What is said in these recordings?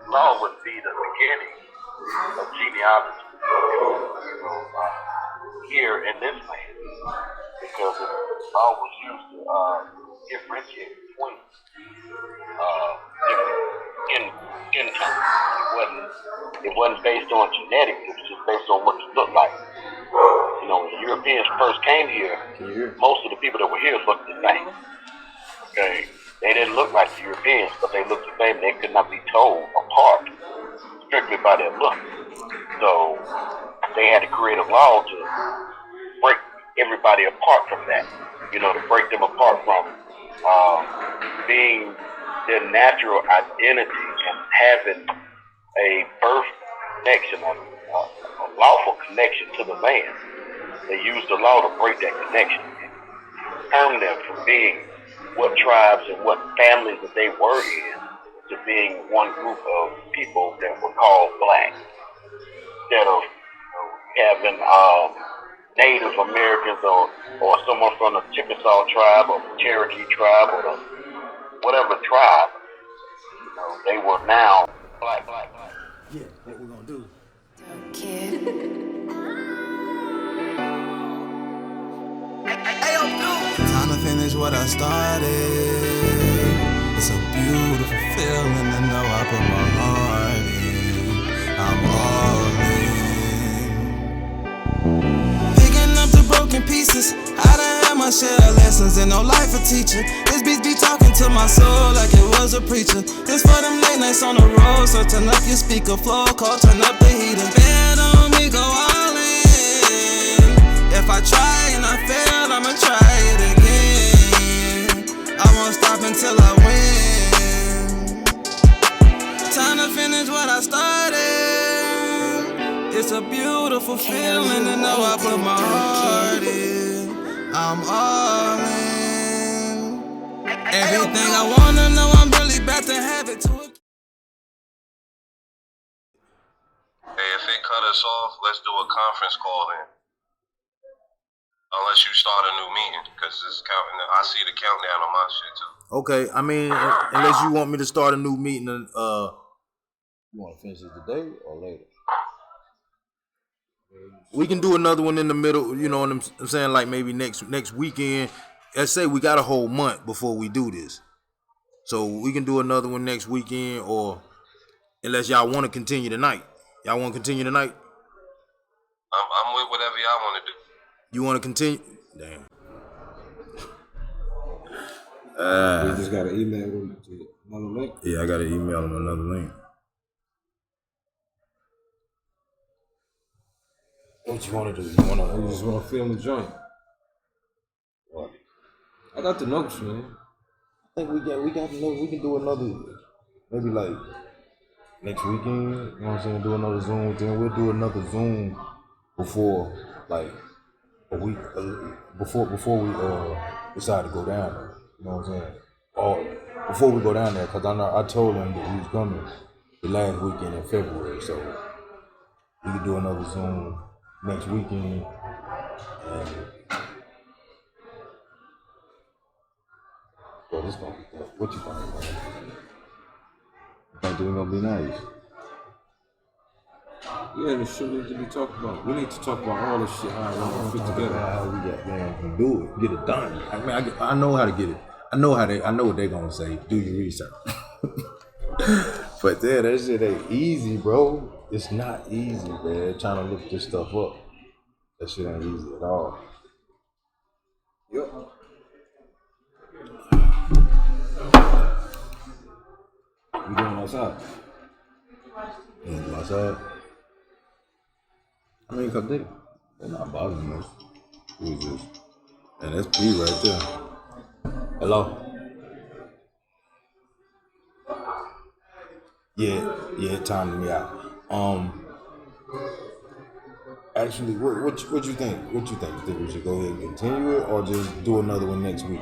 law would be the beginning of genealogy here in this land because the law was used to differentiate between different skin tones. It wasn't based on genetics, it was just based on what you look like. When the Europeans first came here, most of the people that were here looked the same. Okay. They didn't look like the Europeans, but they looked the same. They could not be told apart strictly by their look. So they had to create a law to break everybody apart from that. To break them apart from being their natural identity and having a birth connection, a lawful connection to the land. They used the law to break that connection and turn them from being what tribes and what families that they were in to being one group of people that were called black. Instead of having Native Americans or someone from the Chickasaw tribe or the Cherokee tribe or the whatever tribe, they were now black. Yeah, what we're gonna do. Time to finish what I started. It's a beautiful feeling to know I put my heart in. I'm all in. Picking up the broken pieces. I done had my share of lessons and no life a teacher. This beat be talking to my soul like it was a preacher. This for them late nights on the road, so turn up your speaker flow, call, turn up the heater. Bet on me, go all in. If I try and I fail, I'ma try it again. I won't stop until I win. Time to finish what I started. It's a beautiful feeling to know I put my heart in. I'm all in. Everything I wanna know, I'm really about to have it to it. Hey, if it cut us off, let's do a conference call then. Unless you start a new meeting, because it's counting. I see the countdown on my shit too. Okay, I mean, unless you want me to start a new meeting, you want to finish it today or later? We can do another one in the middle. You know what I'm saying? Like maybe next weekend. Let's say we got a whole month before we do this, so we can do another one next weekend, or unless y'all want to continue tonight. Y'all want to continue tonight? I'm with whatever y'all want to do. You want to continue? Damn. You just got to email them to another link? Yeah, I got to email them another link. What you want to do? You just want to film the joint? What? I got the notes, man. I think we got the notes. We can do another, maybe like next weekend. You know what I'm saying? Do another Zoom. Then we'll do another Zoom before like a week before we decide to go down there. You know what I'm saying? Or before we go down there, because I told him that we was coming the last weekend in February, so we could do another Zoom next weekend. And bro, this gonna be tough. What you think, man? You think this gonna be nice? Yeah, the shit needs to be talked about. We need to talk about all this shit, how it all fit together. How we got can do it, get it done. I mean, I know how to get it. I know what they're gonna say. Do your research. But yeah, that shit ain't easy, bro. It's not easy, man. Trying to look this stuff up. That shit ain't easy at all. Yep. We going outside? You wanna go outside? I mean, cause they're not bothering us. We just, and that's P right there. Hello? Yeah, timing me out. Actually, what you think? What you think? You think we should go ahead and continue it, or just do another one next week?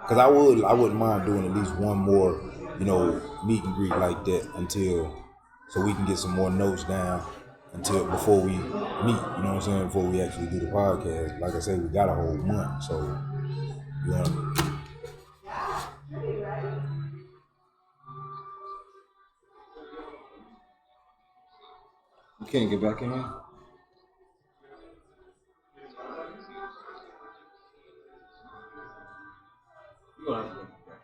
Cause I wouldn't mind doing at least one more, meet and greet like that so we can get some more notes down before we meet. You know what I'm saying? Before we actually do the podcast. Like I said, we got a whole month, so You can't get back in here? You gonna have to get back.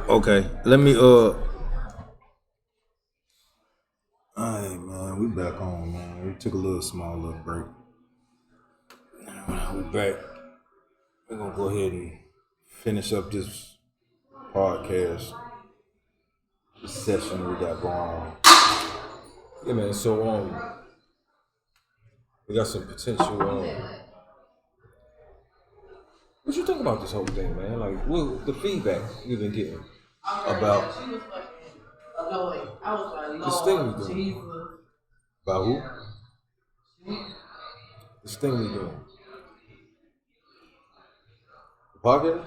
Okay, let me Alright, man, we back on, man. We took a small break. We back. We're gonna go ahead and finish up this podcast, this session we got going on. Yeah, man. So we got some potential. What you think about this whole thing, man? Like, what the feedback you've been getting About this thing we doing? about who? This thing we doing? The podcast?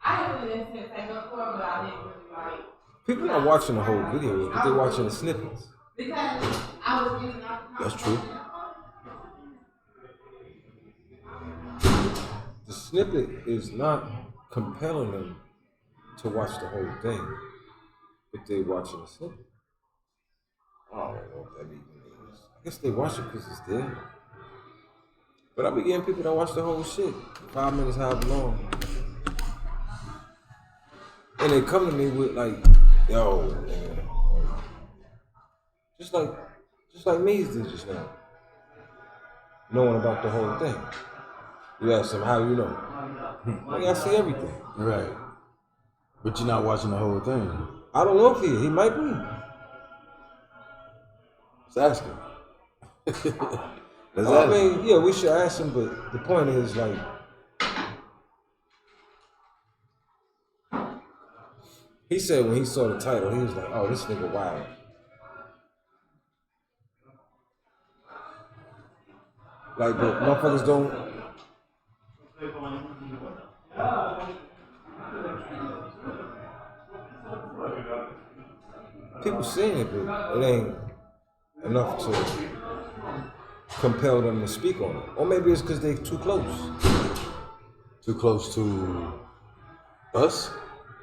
I haven't listened to it before, but I didn't really like. People not watching the whole videos, but they're watching the snippets. Because I was using That's true. The snippet is not compelling them to watch the whole thing, but they're watching the snippet. I don't know what that even means. I guess they watch it because it's there. But I be getting people that watch the whole shit, 5 minutes, however long. And they come to me with like, yo, man. Just like me did just now. Knowing about the whole thing. You ask them, how you know? Like, I see everything. Right. But you're not watching the whole thing. I don't know if he might be. Let's ask him. Let's I ask him. mean, yeah, we should ask him, but the point is, like, he said when he saw the title, he was like, oh, this nigga wild. Like, but motherfuckers don't. People seeing it, but it ain't enough to compel them to speak on it. Or maybe it's because they too close. Too close to us?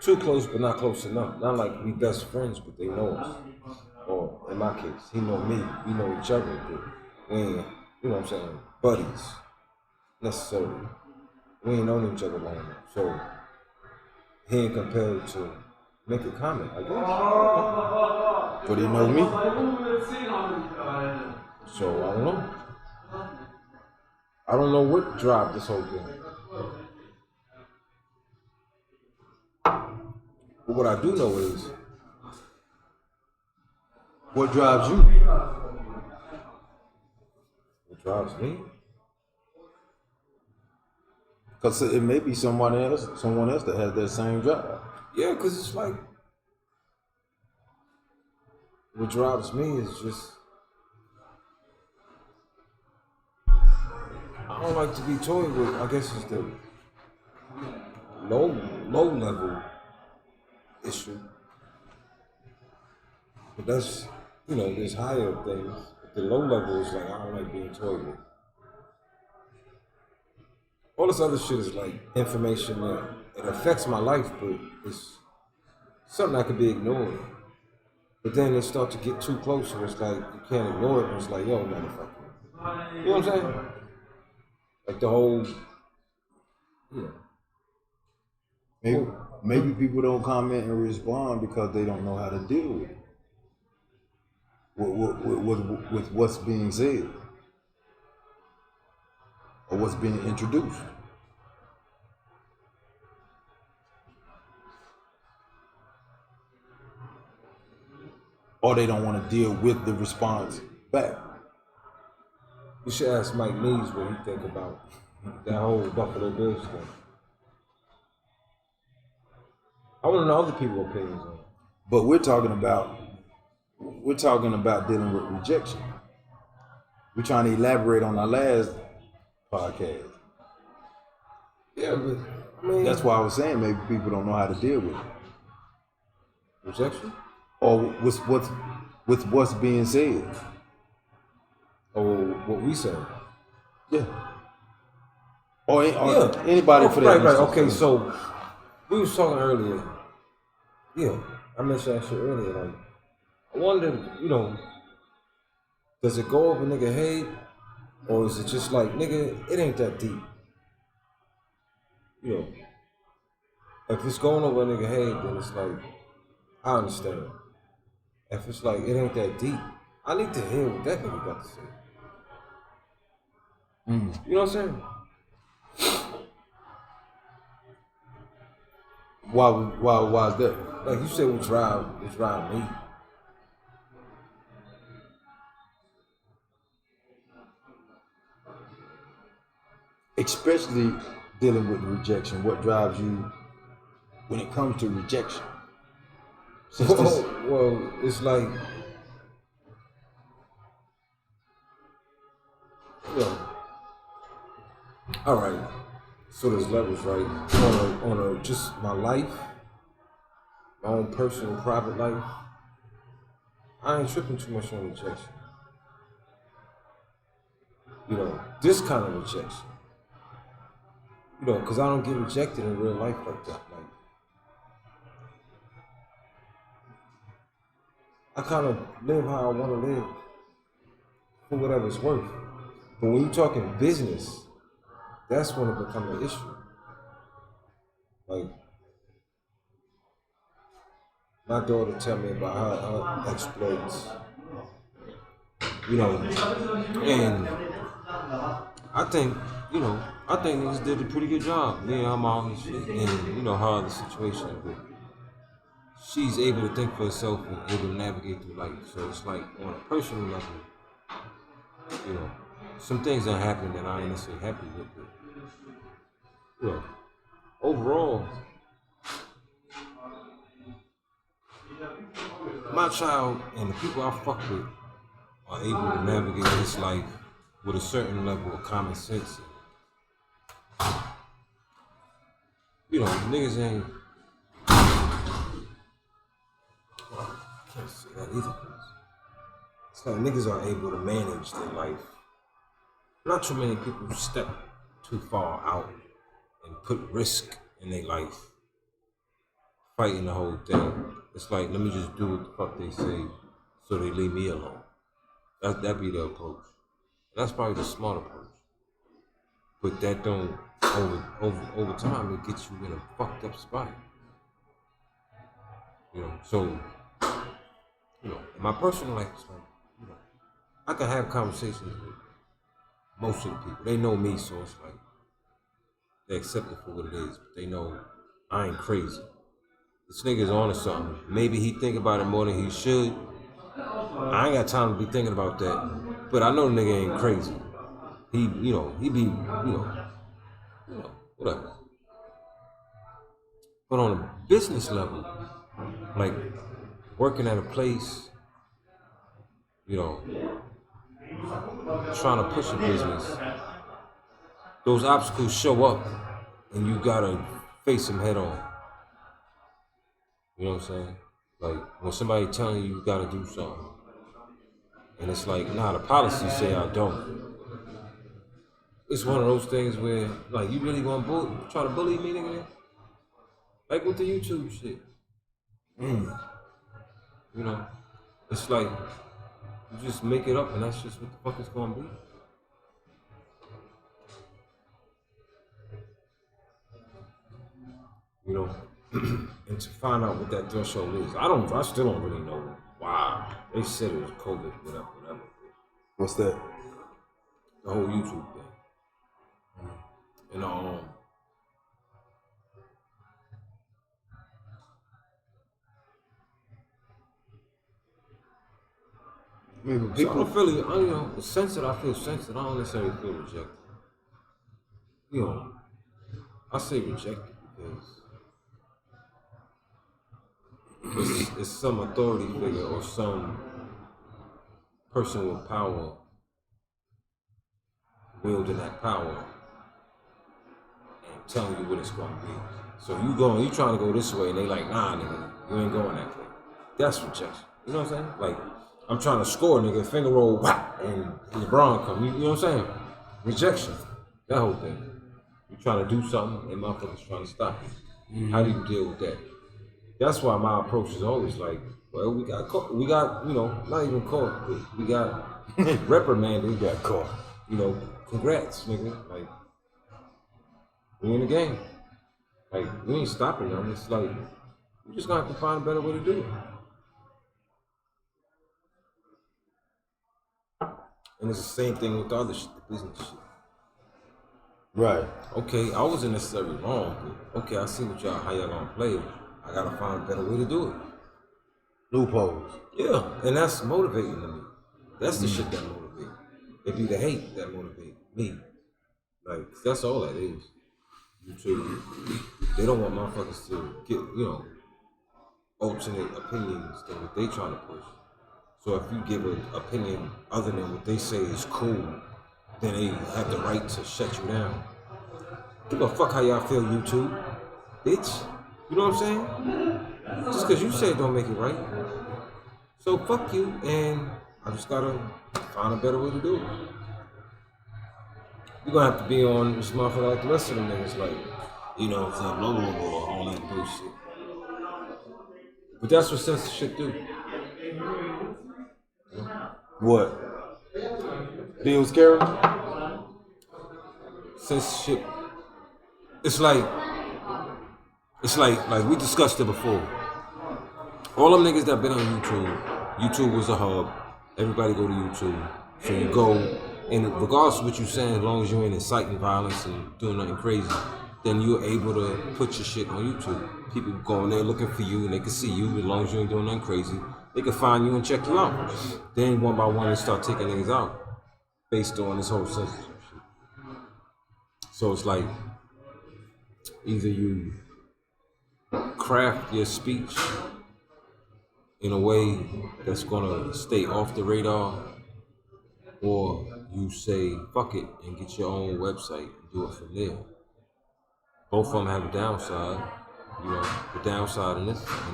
Too close, but not close enough. Not like we best friends, but they know us. Or in my case, he know me. We know each other, but we ain't, you know what I'm saying, buddies, necessarily. We ain't known each other long enough. So he ain't compelled to make a comment, I guess. But he know me? So I don't know. I don't know what drive this whole thing. But what I do know is, What drives you? what drives me? Because it may be someone else that has that same drive. Yeah, because it's like, what drives me is just, I don't like to be toyed with. I guess it's the low level issue. But that's, you know, there's higher things. The low level is like, I don't like being toyed with. All this other shit is like information that it affects my life, but it's something that could be ignored. But then it starts to get too close, and it's like you can't ignore it. And it's like, yo, motherfucker, you know what I'm saying? Like the whole, Maybe people don't comment and respond because they don't know how to deal with it. With what's being said. Or what's being introduced. Or they don't want to deal with the response back. You should ask Mike Nees what he think about that whole Buffalo Bills thing. I want to know other people's opinions on it. But we're talking about dealing with rejection. We're trying to elaborate on our last podcast. Yeah, but I mean, That's why I was saying maybe people don't know how to deal with it. rejection. Or with what's being said. Or what we say. Yeah. Or anybody for that. Right. instance. Okay, so we was talking earlier. Yeah, I mentioned that shit earlier. Like, I wonder, does it go over nigga head, or is it just like, nigga, it ain't that deep? If it's going over a nigga head, then it's like, I understand. If it's like, it ain't that deep, I need to hear what that nigga got to say. You know what I'm saying? Why is that? Like you said, what drive me. Especially dealing with rejection. What drives you when it comes to rejection? Well, it's like, all right. So there's levels, right? On just my life, my own personal, private life. I ain't tripping too much on rejection. This kind of rejection. Because I don't get rejected in real life like that. Like, I kind of live how I want to live for whatever it's worth. But when you're talking business, that's when it becomes an issue. Like, my daughter tell me about her exploits, and I think niggas did a pretty good job. Me and her mom and shit, and her other situation, but she's able to think for herself and able to navigate through life. So it's like, on a personal level, some things that happen that I ain't necessarily happy with, but overall, my child and the people I fuck with are able to navigate this life with a certain level of common sense. Niggas ain't. I can't say that either. It's like niggas are able to manage their life. Not too many people step too far out and put risk in their life, fighting the whole thing. It's like, let me just do what the fuck they say so they leave me alone. That be the approach. That's probably the smart approach. But that don't, over time, it gets you in a fucked up spot. So, in my personal life, it's like, I can have conversations with most of the people. They know me, so it's like, they accept it for what it is, but they know I ain't crazy. This nigga's on to something. Maybe he think about it more than he should. I ain't got time to be thinking about that. But I know the nigga ain't crazy. He be, whatever. But on a business level, like working at a place, trying to push a business, those obstacles show up and you gotta face them head on. You know what I'm saying? Like, when somebody telling you gotta do something, and it's like, nah, the policies say I don't. It's one of those things where, like, you really gonna try to bully me, nigga? Like with the YouTube shit. It's like, you just make it up and that's just what the fuck it's gonna be. And to find out what that threshold is, I still don't really know why. They said it was COVID, whatever. What's that? The whole YouTube thing. And people don't feel it, the sense that I feel censored, I don't necessarily feel rejected. I say rejected because it's some authority figure or some person with power wielding that power and telling you what it's going to be. So you trying to go this way and they like, nah, nigga, you ain't going that way. That's rejection. You know what I'm saying? Like, I'm trying to score, nigga, finger roll, whap, and LeBron come. You know what I'm saying? Rejection. That whole thing. You're trying to do something and motherfuckers trying to stop you. How do you deal with that? That's why my approach is always like, well, we got caught. We got, not even caught, but we got reprimanded. We got caught. Congrats, nigga. Like, we in the game. Like, we ain't stopping them. It's like, we just gonna have to find a better way to do it. And it's the same thing with the other shit, the business shit. Right. Okay, I wasn't necessarily wrong, but okay, I see how y'all gonna play it. I gotta find a better way to do it. Loopholes. Yeah, and that's motivating to me. That's the shit that motivates. It be the hate that motivates me. Like, that's all that is. YouTube. They don't want motherfuckers to get, alternate opinions than what they trying to push. So if you give an opinion other than what they say is cool, then they have the right to shut you down. Give a fuck how y'all feel, YouTube, bitch. You know what I'm saying? Just because you say it don't make it right. So fuck you, and I just gotta find a better way to do it. You're gonna have to be on this motherfucker like the rest of them niggas, like, blah, blah, blah, blah, all that bullshit. But that's what censorship do. What? Bill Scary? Censorship. It's like we discussed it before. All them niggas that been on YouTube was a hub. Everybody go to YouTube. So you go, and regardless of what you're saying, as long as you ain't inciting violence and doing nothing crazy, then you're able to put your shit on YouTube. People go in there looking for you, and they can see you as long as you ain't doing nothing crazy. They can find you and check you out. Then one by one, they start taking niggas out based on this whole censorship shit. So it's like either you craft your speech in a way that's gonna stay off the radar, or you say fuck it and get your own website and do it from there. Both of them have a downside. The downside in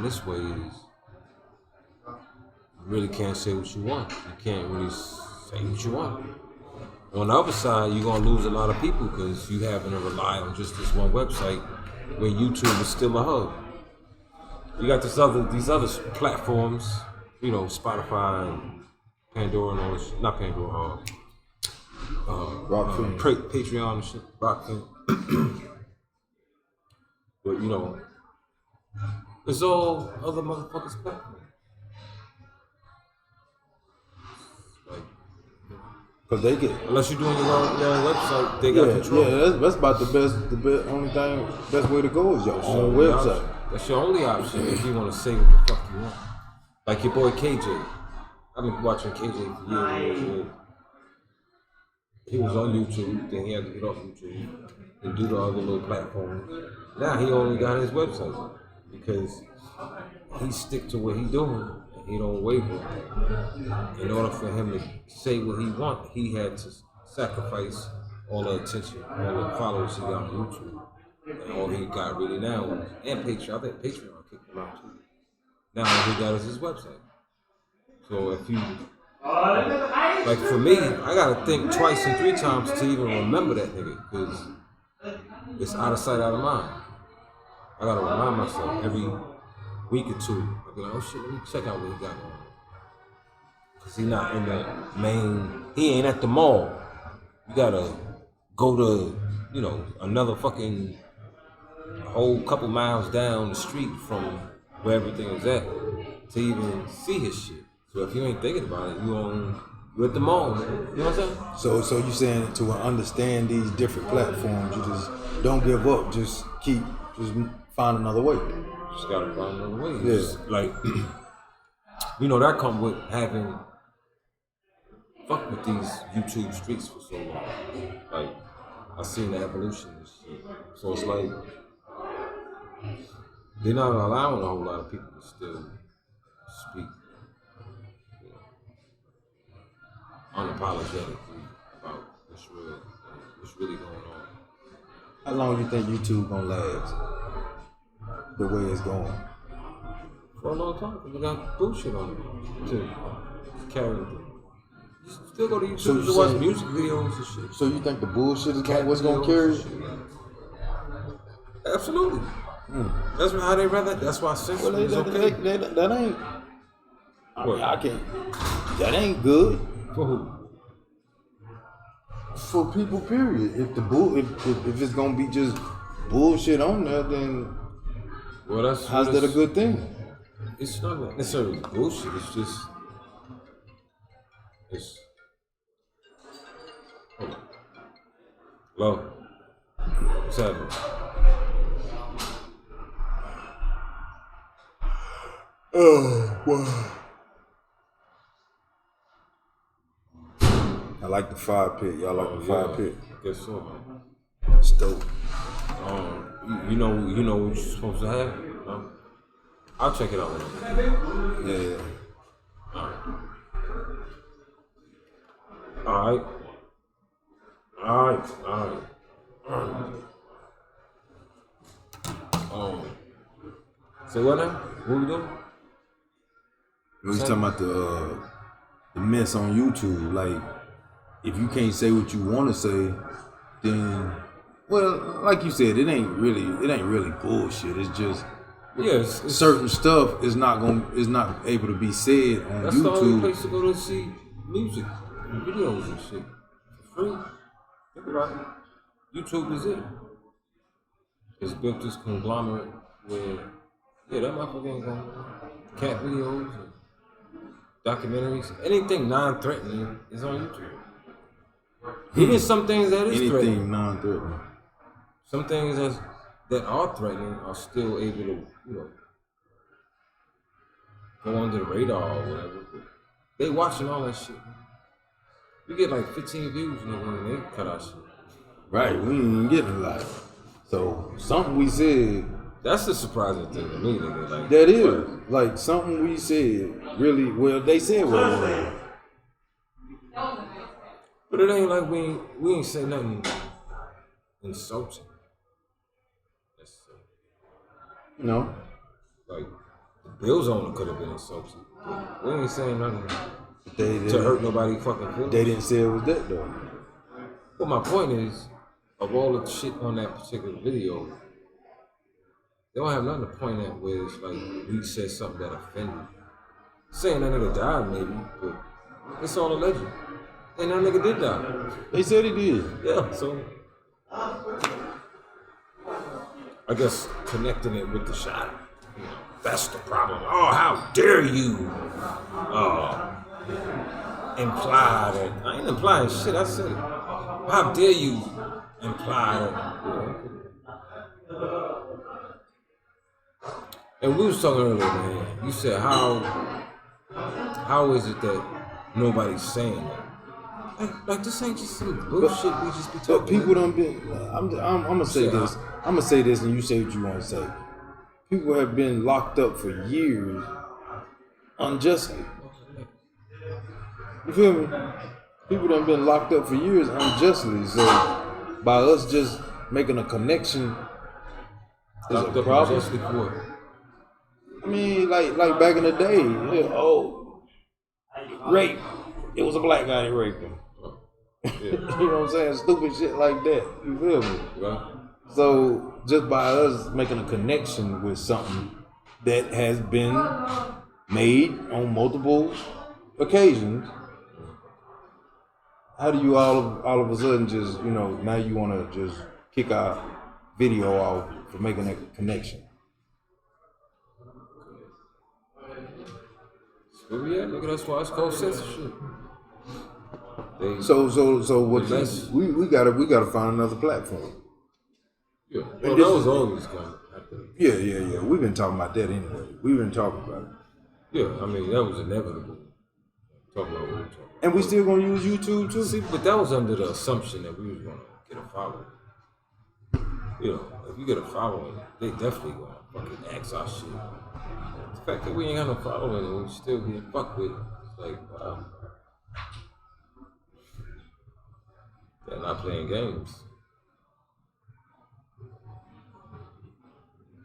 this way is you really can't say what you want. You can't really say what you want. On the other side, you're gonna lose a lot of people because you having to rely on just this one website where YouTube is still a hub. You got these other platforms, Spotify and Pandora and all this, not Pandora, Patreon and shit, Rockfin. But it's all other motherfuckers' platforms. Cause they get, unless you're doing your own website, they got control. Yeah, that's about the best way to go is your own website. That's your only option if you want to say what the fuck you want. Like your boy KJ. I've been watching KJ for years. He was on YouTube, then he had to get off YouTube and do the other little platforms. Now he only got his website because he stick to what he doing. He don't waver. In order for him to say what he want, he had to sacrifice all the attention, all the followers he got on YouTube. And all he got really now was, and Patreon, I think Patreon kicked him out too. Now all he got is his website. So if you, like for me, I gotta think twice and three times to even remember that nigga, because it's out of sight, out of mind. I gotta remind myself every week or two. I'll be like, oh shit, let me check out what he got on. Cause he not in the main, he ain't at the mall. You gotta go to, another fucking whole couple miles down the street from where everything is at to even see his shit. So if you ain't thinking about it, you're at the mall, man. You know what I'm saying? So you saying to understand these different platforms, you just don't give up, just find another way. Just gotta find another way. Yeah. Just, like, that come with having fuck with these YouTube streets for so long. Like, I seen the evolution and shit. So it's like they're not allowing a whole lot of people to still speak unapologetically about what's really going on. How long do you think YouTube gonna last? The way it's going? For a long time, because we got bullshit on it to carry it. You still go to YouTube to watch music videos and shit. So you think the bullshit is what's gonna carry it? Absolutely. That's how they rather. That's why censoring is okay. That ain't. I mean, I can't. That ain't good For who? for people. Period. If the if it's gonna be just bullshit on there, then Well, that's how's that a good thing? It's not necessarily bullshit. It's just. It's. Hello. What's happening? Oh, wow. I like the fire pit. Y'all like the fire pit? I guess so. It's dope. You know what you're supposed to have. I'll check it out later. Yeah. All right. So what now? What we doing? We was talking about the mess on YouTube. Like, if you can't say what you want to say, then, well, like you said, it ain't really bullshit. It's just Yes, certain stuff is not able to be said on that's the only YouTube. place to go to see music and videos and shit for free. Think about it. YouTube is it. It's built this conglomerate where, yeah, that motherfucker ain't going cat videos and documentaries. Anything non-threatening is on YouTube. Even some things that is threatening. Anything non-threatening. Some things that are threatening are still able to, go under the radar or whatever. But they watching all that shit. You get like 15 views, nigga, and they cut our shit. Right, we ain't even getting a lot. So something we said. That's the surprising thing to me, nigga. Like That is like something we said. Really, well, they said well. But it ain't like we ain't say nothing insulting. No. Like the Bills owner could have been insulting. But we ain't saying nothing They to hurt nobody fucking feelings. They didn't say it was that though. But my point is, of all the shit on that particular video, they don't have nothing to point at where it's like we said something that offended. Saying that nigga died maybe, but it's all alleged. And that nigga did die. They said he did. Yeah, so I guess connecting it with the shot, that's the problem. Oh, how dare you imply that. I ain't implying shit, I said it. How dare you imply that. And we was talking earlier, man. You said how is it that nobody's saying that? Like this ain't just some bullshit we just be talking. But people done been. I'm gonna say this. I'm gonna say this, and you say what you want to say. People have been locked up for years unjustly. You feel me? People done been locked up for years unjustly. So by us just making a connection is Locked a up problem. unjustly for what? I mean, like back in the day, rape. It was a black guy that raped him. Yeah. You know what I'm saying? Stupid shit like that. You feel me? Right. So just by us making a connection with something that has been made on multiple occasions, how do you all of a sudden just, now you want to just kick our video off for making that connection? Well, yeah, nigga, that's why it's called censorship. So what? We gotta find another platform. Yeah, well, that was always going to happen. Yeah. We've been talking about that anyway. We've been talking about it. Yeah, I mean, that was inevitable. Talking about what we're talking about. And we still gonna use YouTube too. See, but that was under the assumption that we was going to get a following. If you get a following, they definitely going to fucking ask our shit. The fact that we ain't got no following and we still getting fucked with, it's like, wow. They're not playing games.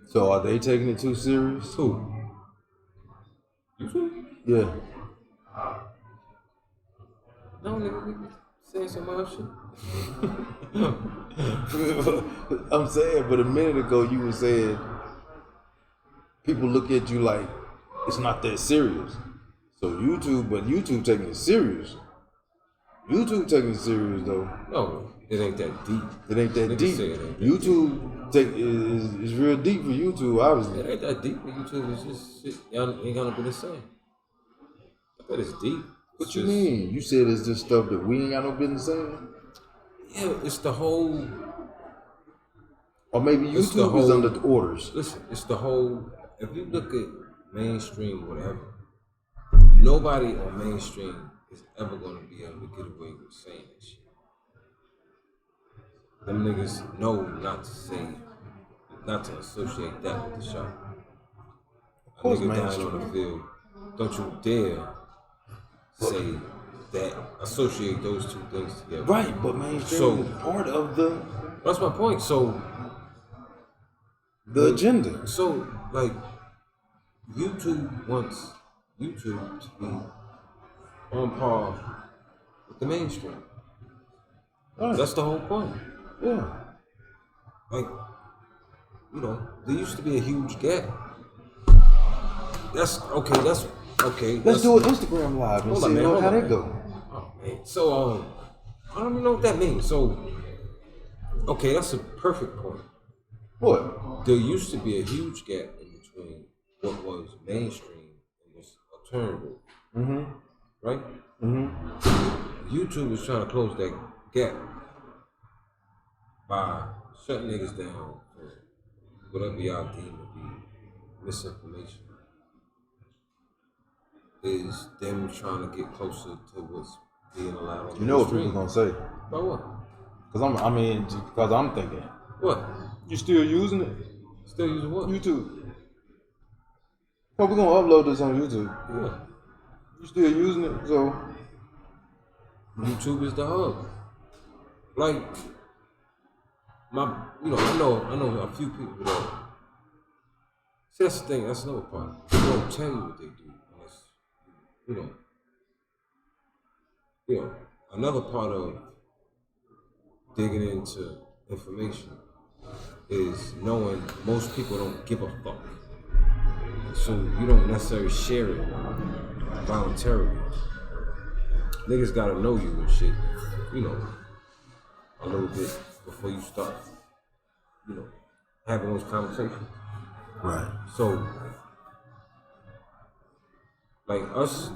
So are they taking it too serious? Who? YouTube? Yeah. No, nigga, Saying some other shit. I'm saying, but a minute ago you were saying people look at you like it's not that serious. So YouTube taking it serious. YouTube taking it serious though. No, it ain't that deep. It ain't that Niggas deep. say it ain't that YouTube is real deep for YouTube, obviously. It ain't that deep for YouTube. It's just shit. Y'all ain't gonna be the same. I bet it's deep. What you mean? You said it's just stuff that we ain't got no business saying? Yeah, it's the whole. Or maybe YouTube is under the orders. Listen, it's the whole. If you look at mainstream, whatever, nobody on mainstream is ever going to be able to get away with saying that shit. Them niggas know not to say, not to associate that with the shot. A nigga dying on the field. Don't you dare say that, associate those two things together. Right, but mainstream is part of the... That's my point. So, the agenda. So, like, YouTube wants YouTube to be on par with the mainstream. Right. That's the whole point. Yeah. Like, you know, there used to be a huge gap. That's okay. Let's do an Instagram live and see how that go. Oh, man. So, I don't even know what that means. So, okay, that's a perfect point. What? There used to be a huge gap in between what was mainstream and was alternative. Mm-hmm. Right? Mm-hmm. YouTube is trying to close that gap by shutting niggas down for whatever y'all deem to be misinformation. Is them trying to get closer to what's being allowed on the You know what stream. people gonna say? About what? Because I'm thinking. What? You still using it? Still using what? YouTube. Oh, we're gonna upload this on YouTube. Yeah. You still using it, so YouTube is the hub. Like I know a few people that see, that's the thing, that's another part. They don't tell you what they do unless another part of digging into information is knowing most people don't give a fuck. So you don't necessarily share it voluntarily. Niggas gotta know you and shit, a little bit before you start, having those conversations. right. So, like us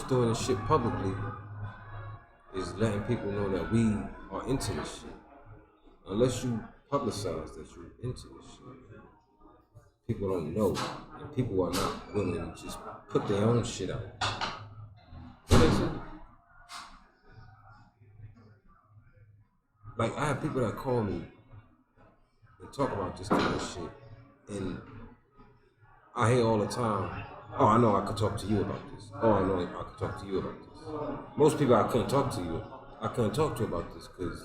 doing this shit publicly is letting people know that we are into this shit. Unless you publicize that you're into this shit, people don't know, and people are not willing to just put their own shit out. What is it? Like, I have people that call me and talk about this kind of shit, and I hear all the time, oh, I know I could talk to you about this. Oh, I know I could talk to you about this. Most people I couldn't talk to about this because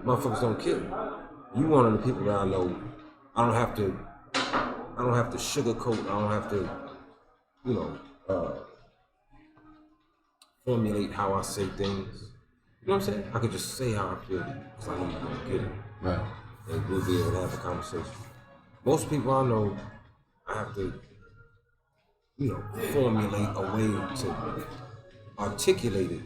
motherfuckers don't care. You one of the people that I know. I don't have to sugarcoat. I don't have to, formulate how I say things. You know what I'm saying? I could just say how I feel because I know you're gonna get it. Right. And we'll be able to have a conversation. Most people I know, I have to, formulate a way to articulate it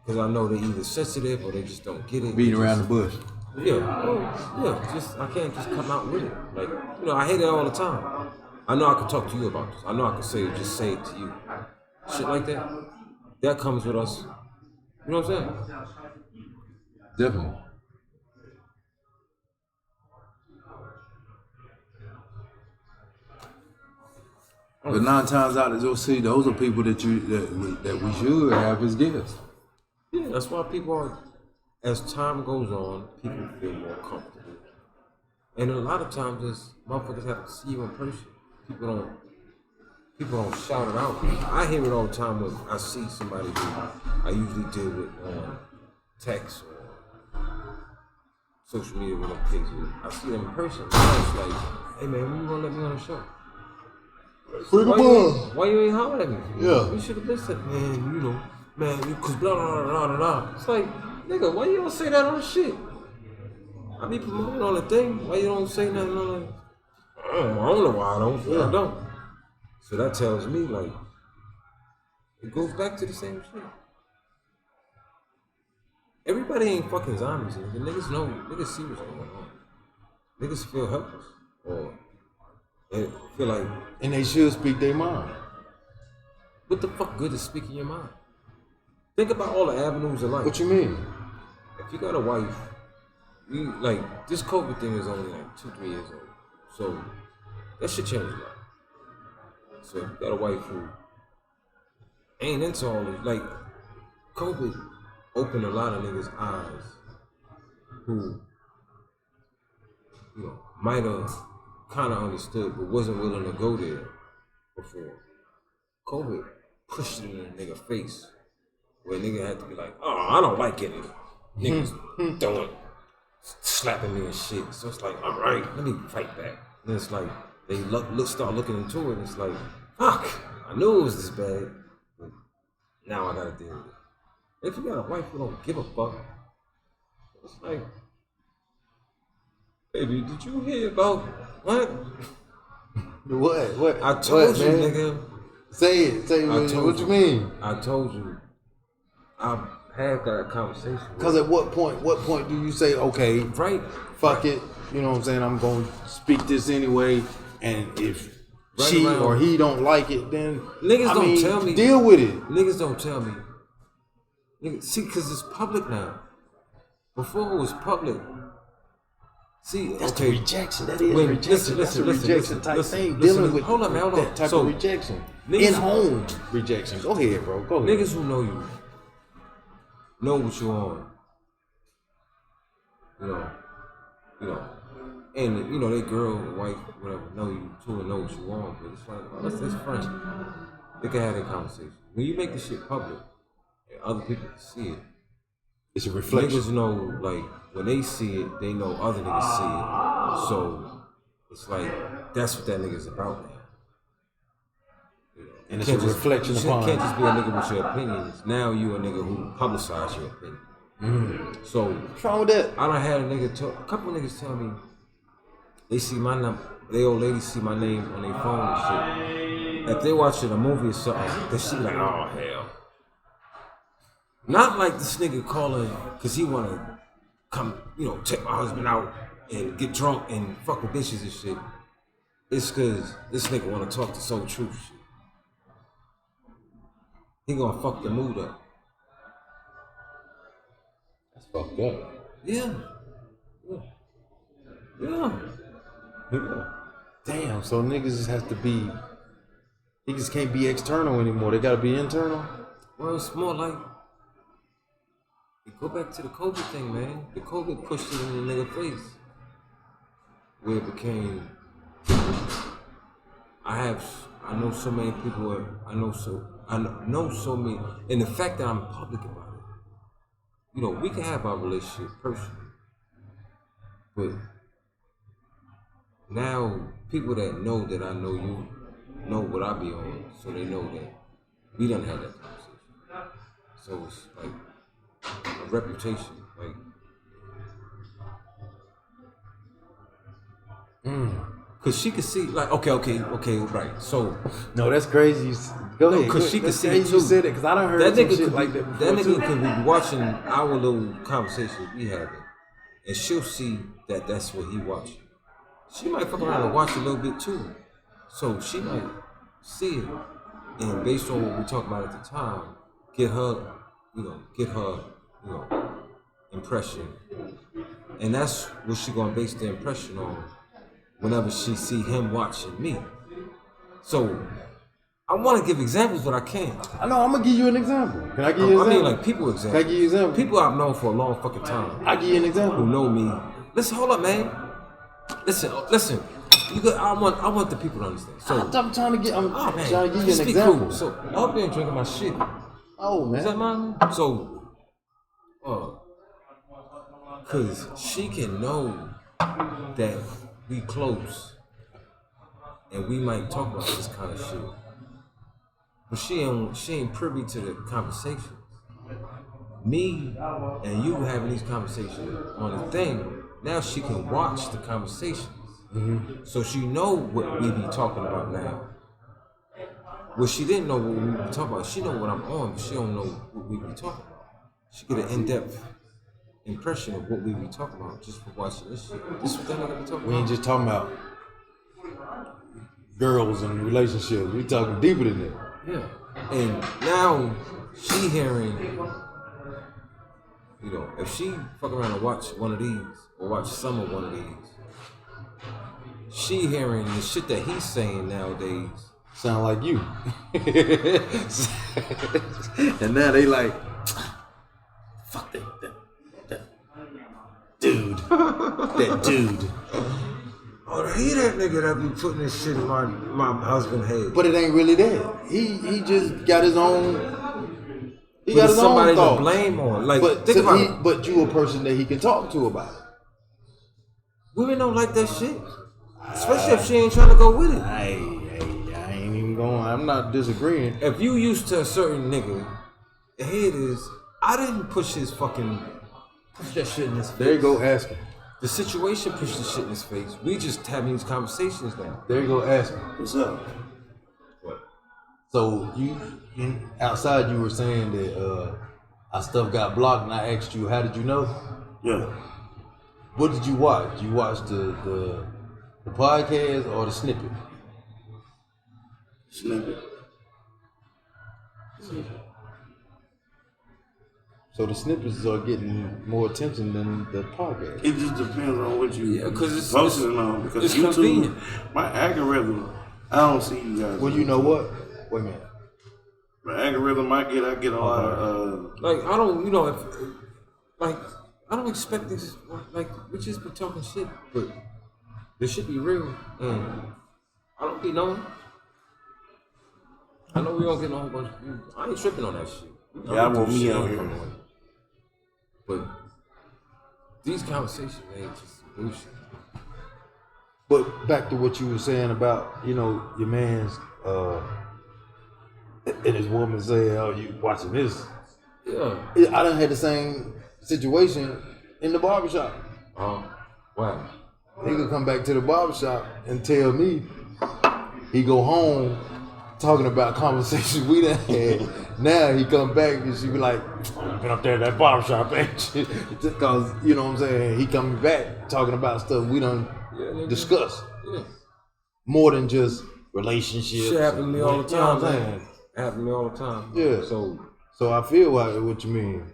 because I know they're either sensitive or they just don't get it. Beating around the bush. Just I can't just come out with it. Like, I hear that all the time. I know I could talk to you about this. I know I could say it to you. Shit like that. That comes with us. You know what I'm saying? Definitely. But 9 times out of those, those are people that we should have as guests. Yeah, that's why people are. As time goes on, people feel more comfortable, and a lot of times, it's motherfuckers have to see you in person. People don't shout it out. I hear it all the time when I see somebody who I usually deal with on text or social media with a picture. I see them in person. Now it's like, hey man, when you gonna let me on the show? Why you ain't holler at me? Yeah. You should have been said, man, man, cause blah blah blah blah blah. It's like, nigga, why you don't say that on the shit? I be promoting on the thing. Why you don't say nothing on the? I don't know why I don't. Yeah. I don't. So that tells me like, it goes back to the same shit. Everybody ain't fucking zombies. The niggas know. Niggas see what's going on. Niggas feel helpless, or they feel like, and they should speak their mind. What the fuck good is speaking your mind? Think about all the avenues of life. What you mean? If you got a wife, you like this COVID thing is only like 2-3 years old, so that shit changed a lot. So if you got a wife who ain't into all this, like COVID opened a lot of niggas' eyes who, you know, might have kind of understood but wasn't willing to go there before. COVID pushed it in a nigga face where a nigga had to be like, oh, I don't like it. Niggas throwing, slapping me and shit. So it's like, all right, let me fight back. And it's like, they start looking into it and it's like, fuck, I knew it was this bad, but now I gotta deal with it. If you got a wife who don't give a fuck, it's like, baby, did you hear about what? What? I told you, man? nigga. Say it. What you mean? I told you. I had that conversation. Because at what point do you say, okay, right, fuck it, you know what I'm saying, I'm going to speak this anyway, and if she or he don't like it, then niggas don't tell me. Deal with it. Niggas don't tell me. Niggas, see, because it's public now. Before it was public. See, that's okay. the rejection. That is rejection. That's a rejection type thing. Dealing with that type of rejection. In-home rejection. Go ahead, bro. Go ahead. Niggas who know you know what you on. You know, and you know they girl, wife, whatever, know you too and know what you want. But it's like, oh, that's friends. They can have that conversation. When you make the shit public, and other people can see it. It's a reflection. Niggas know, like, when they see it, they know other niggas see it. So it's like, that's what that nigga's about now. You know, and it's a reflection upon. You can't just be a nigga with your opinions. Now you a nigga who publicize your opinion. Mm-hmm. So what's wrong with that? I done had a couple niggas tell me they see my number, they old ladies see my name on their phone and shit. If they watching a movie or something, they see like, oh hell. Not like this nigga calling because he want to come, you know, take my husband out and get drunk and fuck with bitches and shit. It's because this nigga want to talk to Soul Truth shit. He gonna fuck the mood up. That's fucked up. Yeah. Damn, so niggas just have to be, niggas can't be external anymore. They gotta be internal. Well, it's more like, go back to the COVID thing, man. The COVID pushed it in the nigga face. Where it became, I know so many people, I know so many, and the fact that I'm public about it, you know, we can have our relationship personally, but now people that know that I know you know what I be on, so they know that we done had that conversation. So it's like a reputation, like. Cause she could see, like, okay, right. So no, that's crazy. Go ahead. Cause she could see it too. You said it, cause I done heard that shit like that before. That nigga could be watching our little conversations we having, and she'll see that that's what he watching. She might fuck around and watch a little bit too, so she might see it, and based on what we talk about at the time, get her impression, and that's what she gonna base the impression on. Whenever she see him watching me. So, I want to give examples, but I can't. I know, I'm going to give you an example. Can I give you an example? I mean, like, people examples. Can I give you an example? People I've known for a long fucking time. I'll give you an example. Who know me. Listen, hold up, man. Listen. I want the people to understand. So, I'm trying to give you an example. Cool. So, I hope you ain't drinking my shit. Oh, man. Is that mine? So, because she can know that we close, and we might talk about this kind of shit, but she ain't privy to the conversations. me and you having these conversations on the thing, now she can watch the conversations. Mm-hmm. So she know what we be talking about now. Well, she didn't know what we be talking about. She know what I'm on, but she don't know what we be talking about. She get an in-depth impression of what we be talking about just for watching this shit. This is what that nigga be talking about. We ain't just talking about girls and relationships. We talking deeper than that. Yeah. And now she hearing, you know, if she fuck around and watch one of these or watch some of one of these, she hearing the shit that he's saying nowadays. Sound like you. And now they like, fuck that dude. That dude. Oh, he that nigga that be putting this shit in my husband's head. But it ain't really that. He just got his own. He got his somebody own thoughts. to blame on. Like, but think about it. But you a person that he can talk to about it. Women don't like that shit, especially if she ain't trying to go with it. I ain't even going. I'm not disagreeing. If you used to a certain nigga, here it is. I didn't push that shit in his face. There you go, ask him. The situation pushed the shit in his face. We just having these conversations now. There you go, ask him. What's up? What? So you outside you were saying that our stuff got blocked, and I asked you, how did you know? Yeah. What did you watch? You watched the podcast or the snippet? Snippet. So the snippets are getting more attention than the podcast. It just depends on what you it's posting on. Because it's YouTube, convenient. my algorithm, I don't see you guys. Well, you know what? Wait a minute. My algorithm, I get a lot of. Like, I don't, you know, I don't expect this. Like, we just be talking shit, but this should be real. And I don't be knowing. I know we don't get a whole bunch of views. I ain't tripping on that shit. Yeah, I want me out here. But these conversations ain't just bullshit. But back to what you were saying about, you know, your man's and his woman say, "Oh, you watching this?" Yeah. I done had the same situation in the barbershop. Wow. He could come back to the barbershop and tell me he go home talking about conversations we done had. Now he come back and she be like, I've been up there at that barbershop, ain't you? Because, you know what I'm saying, he coming back talking about stuff we done discussed. Yeah. More than just relationships. Shit happen to me all the time, you know what I'm man. Happen to me all the time. Yeah. So I feel what you mean.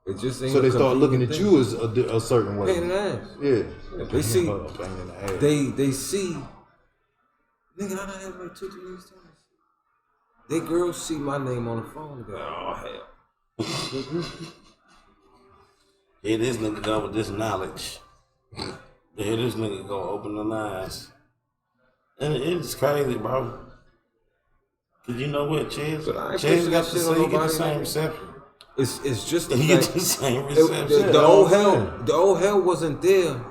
It just ain't so they start looking at thing. you as a certain way. Pain in the ass. Yeah. They see, Pain in the ass. they see, nigga, I done had like 2-3 times. They girls see my name on the phone and go, oh hell. Here this nigga go with this knowledge. Here this nigga go open the eyes. And it's crazy, bro. Cause you know what, Chaz got to say you get the same reception. It's just the you fact, get the same reception. The old hell wasn't there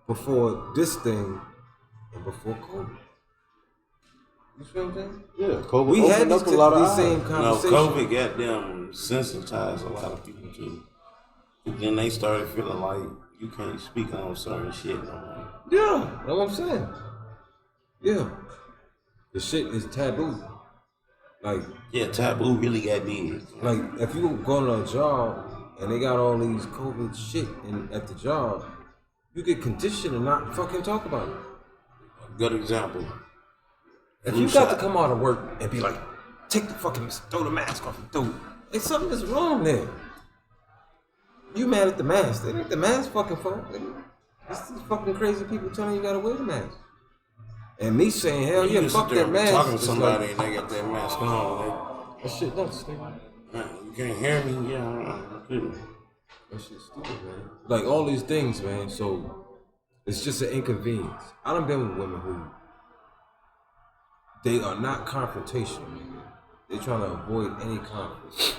before this thing and before COVID. You see what I'm saying? Yeah, COVID we had opened up a lot of these eyes. same conversations. No, COVID got them sensitized a lot of people too. And then they started feeling like you can't speak on certain shit no more. Yeah, that's what I'm saying. Yeah. The shit is taboo. Like, yeah, taboo really got big. Like, if you go to a job and they got all these COVID shit at the job, you get conditioned to not fucking talk about it. A good example. If you got to come out of work and be like, throw the mask off and throw it. Hey, something is wrong there. You mad at the mask. It ain't the mask fucking fault. It's these fucking crazy people telling you gotta wear the mask. And me saying, hell yeah, fuck that mask. Talking to somebody and they got that mask on. That shit nuts, nigga. You can't hear me? Yeah, I couldn't. That shit's stupid, man. Like all these things, man. So it's just an inconvenience. I done been with women who they are not confrontational, nigga. They trying to avoid any conflict.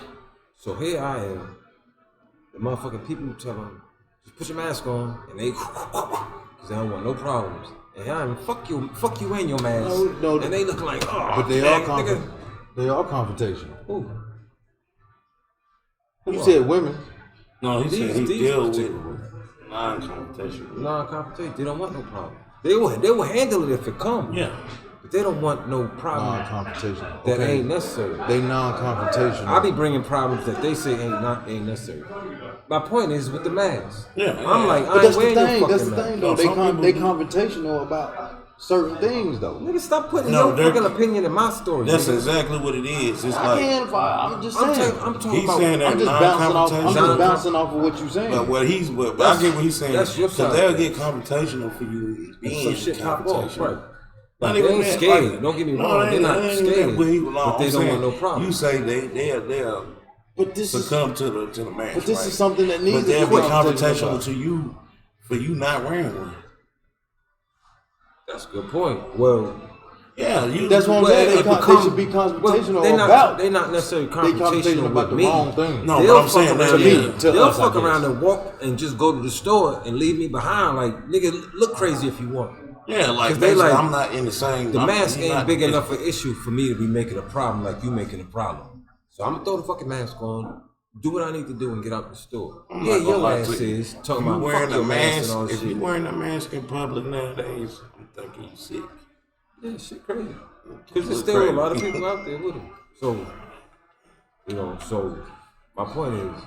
So here I am. The motherfucking people tell them, just put your mask on, and they, because they don't want no problems. And I'm fuck you and your mask. No, and they look like, oh, but they man, are confrontational. Who? You said women. No, he said he These deal with particular non-confrontational. non-confrontation. They don't want no problem. They will handle it if it comes. Yeah. But they don't want no problem Non-confrontational. that ain't necessary. They non-confrontational. I be bringing problems that they say ain't necessary. My point is with the mask. Yeah, I'm like, But I ain't wearing no that's fucking the mask. thing, though. No, some They people- confrontational about certain things, though. Nigga, stop putting No, your they're- fucking opinion in my story. That's nigga. exactly what it is. It's I like, can't. I'm just I'm saying. talking he's about. saying that I'm just bouncing off. I'm just non-confrontational. bouncing off of what you're saying. But I get what he's saying. That's your Because side. they'll get confrontational for you being some shit pop off, confrontational. right? Not Like, even they ain't that, scared. like- Don't get me No, wrong. They're not ain't even scared. that, but he- But they I'm don't saying, want no problem. You say they'll But this is succumb to the man. But this is something that needs But to they'll be be confrontational confrontational to you for you not wearing one. That's a good point. Well, Yeah, you. That's what I'm well, saying. it They become- should be confrontational they're not, about. They're not necessarily They confrontational confrontational about with the me. wrong thing. No, They'll but I'm fuck saying around to me, and- to they'll us, I fuck guess. around and walk and just go to the store and leave me behind. Like, nigga, look crazy if you want. Yeah, like 'Cause they basically, like- I'm not in the same. The mask you're ain't not- big enough an issue for me to be making a problem like you making a problem. So I'm gonna throw the fucking mask on, do what I need to do, and get out the store. I'm Yeah, not gonna your lie ass to you. is talking If you about wearing fuck a your mask mask, and all this if shit. you wearing a mask in public nowadays, I'm thinking you sick. Yeah, shit crazy. Because there's Look still a crazy. lot of people out there with him. So, so my point is,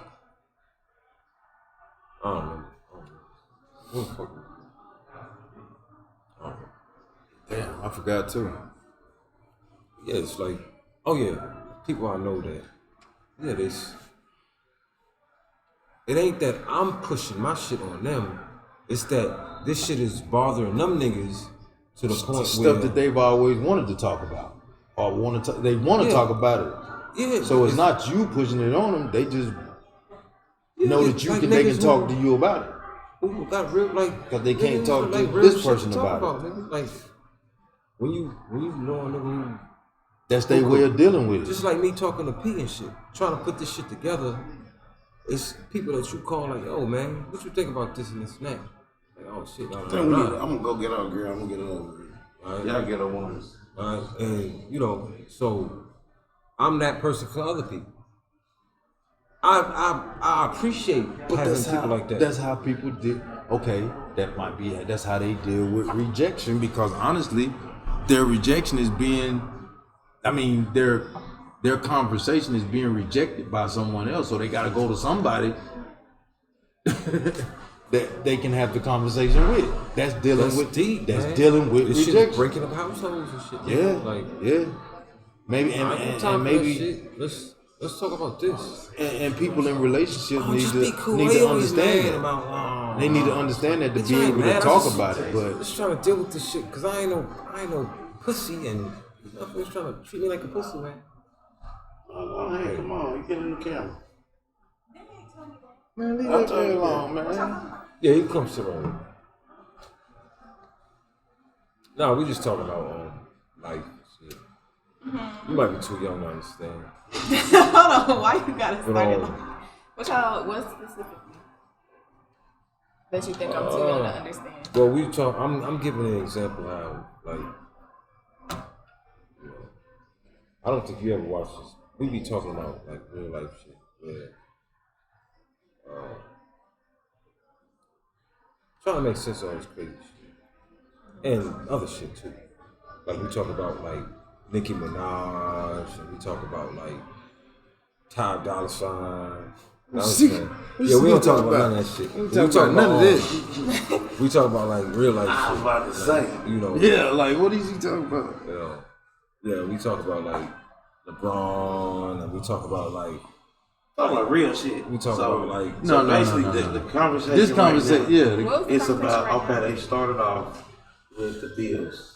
I don't know. What the fuck? I don't know. Damn, I forgot too. Yeah, it's like, oh yeah, people I know that, yeah, this. It ain't that I'm pushing my shit on them. It's that this shit is bothering them niggas to the point Stuff where that they've always wanted to talk about, or they want to Yeah. talk about it. yeah. So it's not you pushing it on them. They just yeah, know it's that like they can niggas talk who- to you about it. Who got real like? 'Cause they can't niggas talk with, to real this shit person to talk about nigga. Like when you know a nigga who, That's their way of dealing with it. just like me talking to P and shit, trying to put this shit together. It's people that you call like, oh man, what you think about this and this and that? Like, oh shit, I'm gonna go get her girl. I'm gonna get her over. Right. Y'all get her woman. Right? And so I'm that person for other people. I appreciate having people like that. That's how people deal. Okay, that's how they deal with rejection, because honestly, their rejection is being, their conversation is being rejected by someone else, so they got to go to somebody that they can have the conversation with. That's dealing with deep. That's man. dealing with this shit is rejection. breaking up households and shit. Yeah, like yeah. Maybe I ain't got and time for that maybe shit. Let's talk about this. and people in relationships Oh, need just to be cool. need They to always understand mad that. about, They need to understand that to Bitch, be I ain't able to mad. I talk just- about it. But just trying to deal with this shit because I ain't no pussy and motherfuckers trying to treat me like a pussy, man. Oh, hey, come on, you get in the camera. man, leave I'll that tell man you alone, man. Yeah, he comes to the. No, we just talking about life. Shit. You might be too young to understand. Hold on, why you gotta But, start it like what specifically that you think I'm too young to understand? Well, we talk. I'm giving an example how I don't think you ever watched this. We be talking about like real life shit. Where, trying to make sense of all this crazy shit and other shit too. Like we talk about like Nicki Minaj, and we talk about like Ty Dolla $ign. Yeah, we don't talk about none of that shit. We talk about none of this. We talk about like real life I was shit. about to say. You know. Yeah, like what is he talking about? Yeah, we talk about like LeBron, and we talk about like Talking about real shit. we talk So, about like No, no, basically, no, no, no. The conversation. This right conversation, now, yeah. What was the It's conversation about right now? they started off with the bills.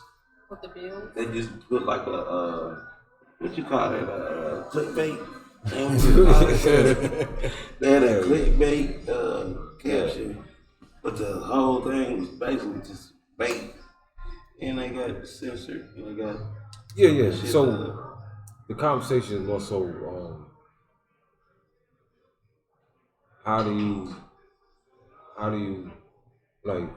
With the bills? They just put like a what you call it, clickbait. They had a clickbait caption, but the whole thing was basically just bait, and they got censored, and they got yeah. shit, So the conversation is also how do you like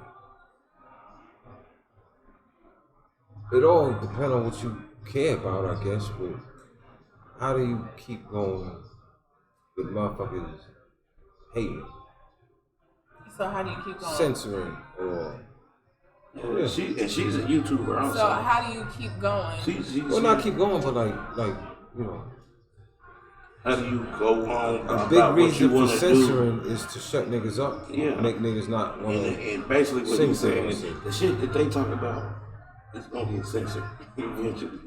it all depends on what you care about, I guess, but how do you keep going the motherfuckers hating, So how do you keep going? censoring, or Yeah, she's a YouTuber also. So how do you keep going? well, not keep going, but like you know, how do you go on a about big what you reason for want to do? censoring is to shut niggas up, Yeah. make niggas not want And, to. and basically what Sing he's saying is sing. the shit that they talk about is gonna get censored eventually.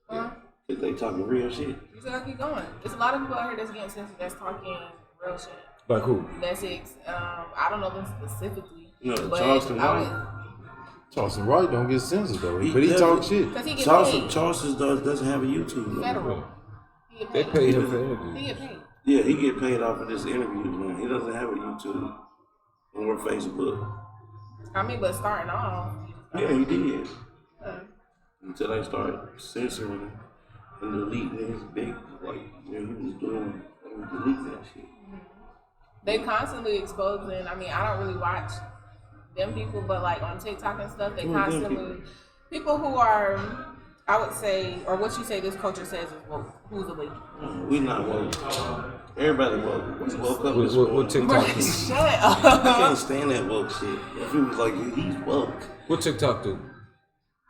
Huh? If they talking real shit. You still gotta keep going. There's a lot of people out here that's getting censored that's talking real shit. Like who? That's I don't know them specifically. You know, but Charleston I White. Charleston Wright don't get censored though, He but he definitely- talk shit. because he get Charleston paid doesn't have a YouTube. No. federal. He get They paid. pay him for He interviews. get paid. Yeah, he get paid off of this interview, man. He doesn't have a YouTube or Facebook. I mean, but starting off. Yeah, he did. uh, Until they started censoring him and deleting his big, like, he was doing, deleting that shit. They constantly exposing. I mean, I don't really watch them people, but like on TikTok and stuff, they Who are them constantly people who are, I would say, or what you say this culture says is woke. Who's awake? We not woke. Everybody woke. We woke up this What morning. TikTok do? Shut I up. can't stand that woke shit. If he was like, he's woke. What TikTok do?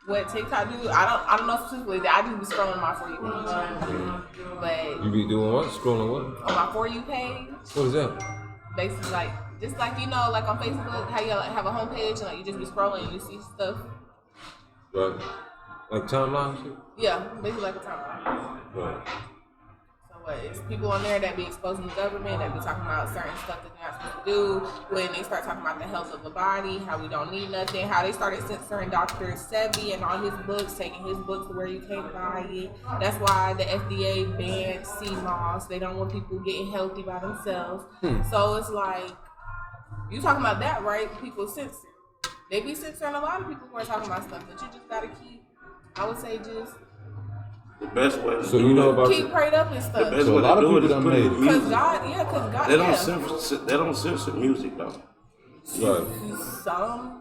What TikTok do? I don't know specifically. I just be scrolling my For You page, but You be doing what? Scrolling what? on my For You page, What is that? basically like just like like on Facebook, how you have a homepage and like you just be scrolling and you see stuff. Right. Like timeline shit? Yeah, basically like a timeline. Right. So what? It's people on there that be exposing the government, that be talking about certain stuff that they're not supposed to do. When they start talking about the health of the body, how we don't need nothing, how they started censoring Dr. Sebi and all his books, taking his books to where you can't buy it. That's why the FDA banned sea moss. They don't want people getting healthy by themselves. So it's like, you talking about that, right? People censor. They be censoring a lot of people who are talking about stuff that you just gotta keep, I would say, just The best way to So do you know it. about keep prayed up and The stuff. best So a way lot to of do it people is done put it made in it. Cause music. God, They don't yeah. they don't censor music though. Right. Sometimes.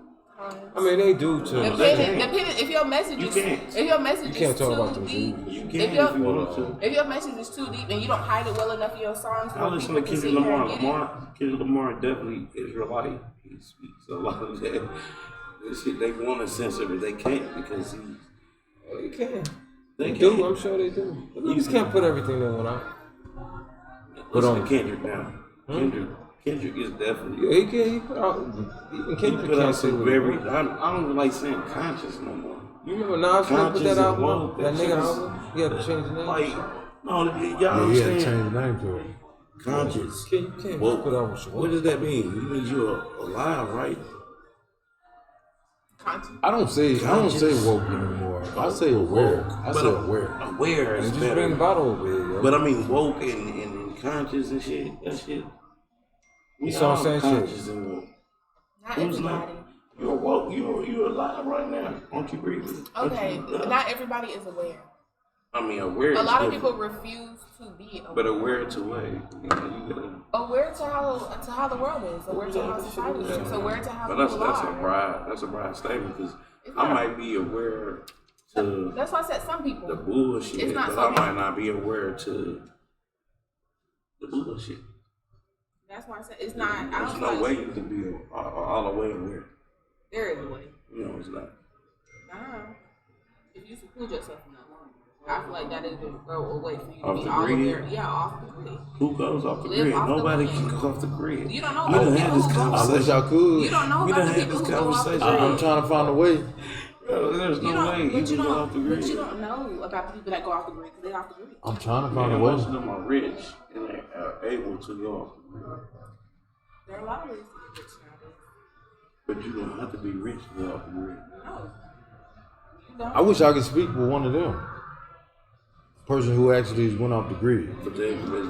I mean, they do too. Depending if your message You is can't. if your message You is can't talk too about them deep, things. You if can if you your want to. if your message is too deep and you don't hide it well enough in your songs, I where listen people to can Kendrick sit here Lamar. and get it. Kendrick Lamar definitely Israelite. He speaks a lot of that. This shit they want to censor, but they can't because he. Oh, they can. They They do. can't. I'm sure they do. But niggas can't put everything they want out. Listen to Kendrick now. Kendrick is definitely. Yeah, he can. He put out. Even He Kendrick put out can't say some what he very. want. I don't even like saying conscious no more. You remember Nas when he put that Conscious album? and out? That woke, nigga that album? He had to change the name. Like, no, y'all Yeah, he had to understand? change the name to it. Conscious. You can't Woke. put out what you What want. does that mean? You mean you're alive, right? Content. I don't say woke anymore. I say aware. I But say aware. Aware is Just better. bring the bottle over here, yo. But I mean, woke and conscious and shit. That shit. We You saw all what I'm saying? conscious and woke. Not Who's everybody. not? You're woke. You're alive right now. Aren't you breathing? Aren't Okay, you, not everybody is aware. I mean, aware. A is lot of different. people refuse to be aware. But aware to what? You gotta. Aware to how the world is, aware to how society is, aware to how But people that's a are. broad statement because It's I not. might be aware to That's why I said some the people. bullshit, It's not but so I might bad. not be aware to the bullshit. That's why I said it's not. I There's don't no feel way like you can be all the way aware. there is a way. No, it's not. Nah. If you seclude yourself enough, I feel like that is a way for you to Off be the all grid? aware. Yeah, off the grid. Who goes off the Live grid? off the Nobody grid. can go off the grid. You don't know We about done the had people this who go off. I wish conversation. I could. You don't know We about done the had people this who go off the conversation. grid. I'm trying to find a way. There's You no way don't, you but you can go off the don't, grid. but you don't know about the people that go off the grid because they off the grid. I'm trying to find Man, a way. most of them are rich and they are able to go off the grid. There are a lot of ways to get rich nowadays. But you don't have to be rich to go off the grid. No, you don't. I wish I could speak with one of them. Person who actually went off the grid. But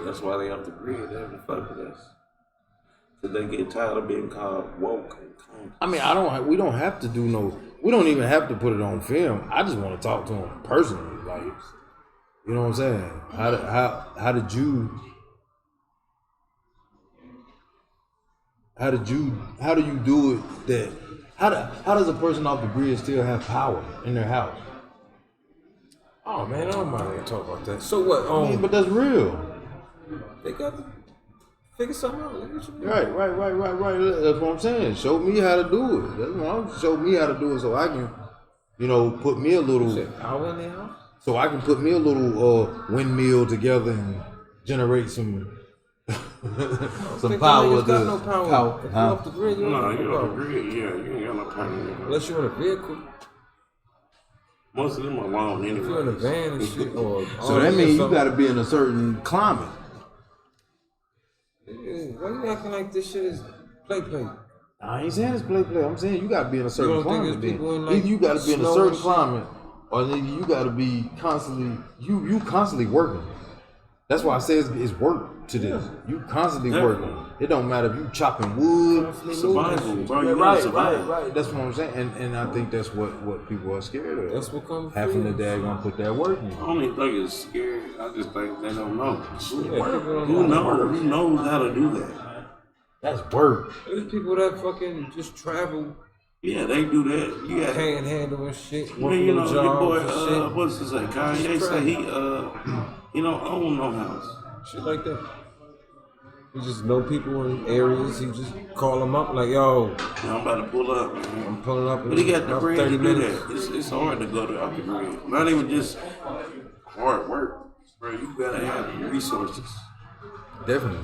that's why they off the grid. They haven't fucked with us. Cause they get tired of being called woke and conscious. I mean, we don't have to do no. We don't even have to put it on film. I just want to talk to him personally, like, you know what I'm saying? How did you do it? That how does a person off the grid still have power in their house? Oh man, I don't mind to talk about that. So what? I mean, but that's real. They got Figure something out. Nigga. What you mean? Right. That's what I'm saying. Show me how to do it. That's what I'm show me how to do it so I can, put me a little. Power in the house? So I can put me a little windmill together and generate some power. You got no power. If you off the grid, you No, ain't you got don't no power. agree. Yeah, you ain't got no power. Unless you're in a vehicle. Most of them are alone anyway. If you're in a van and shit, or So that means you got to be in a certain climate. Why you acting like this shit is play? I ain't saying it's play. I'm saying you got to be in a certain don't think climate. it's people Then. in, like, Either you got to be in a snow certain and shit? climate, or then you got to be constantly. You constantly working. That's why I say it's work to this. You constantly Definitely. working. It don't matter if you chopping wood. Survival, bro. You gotta Right. survive. That's what I'm saying, and I think that's what people are scared of. That's what comes having free. the dad gonna put that work in. I don't even think it's scary. I just think they don't know. Who Who knows how to do that? That's work. There's people that fucking just travel, Yeah, they do that. You got, panhandle and shit, man, working you no know, your boy, jobs and shit. what's his name? Kanye say he don't own no house. Shit like that. You just know people in areas. You just call them up like, yo, I'm about to pull up, man. I'm pulling up. But he got the about bread 30 to do minutes. that. It's hard to go to off the grid. Not even just hard work, bro. You gotta have resources. Definitely.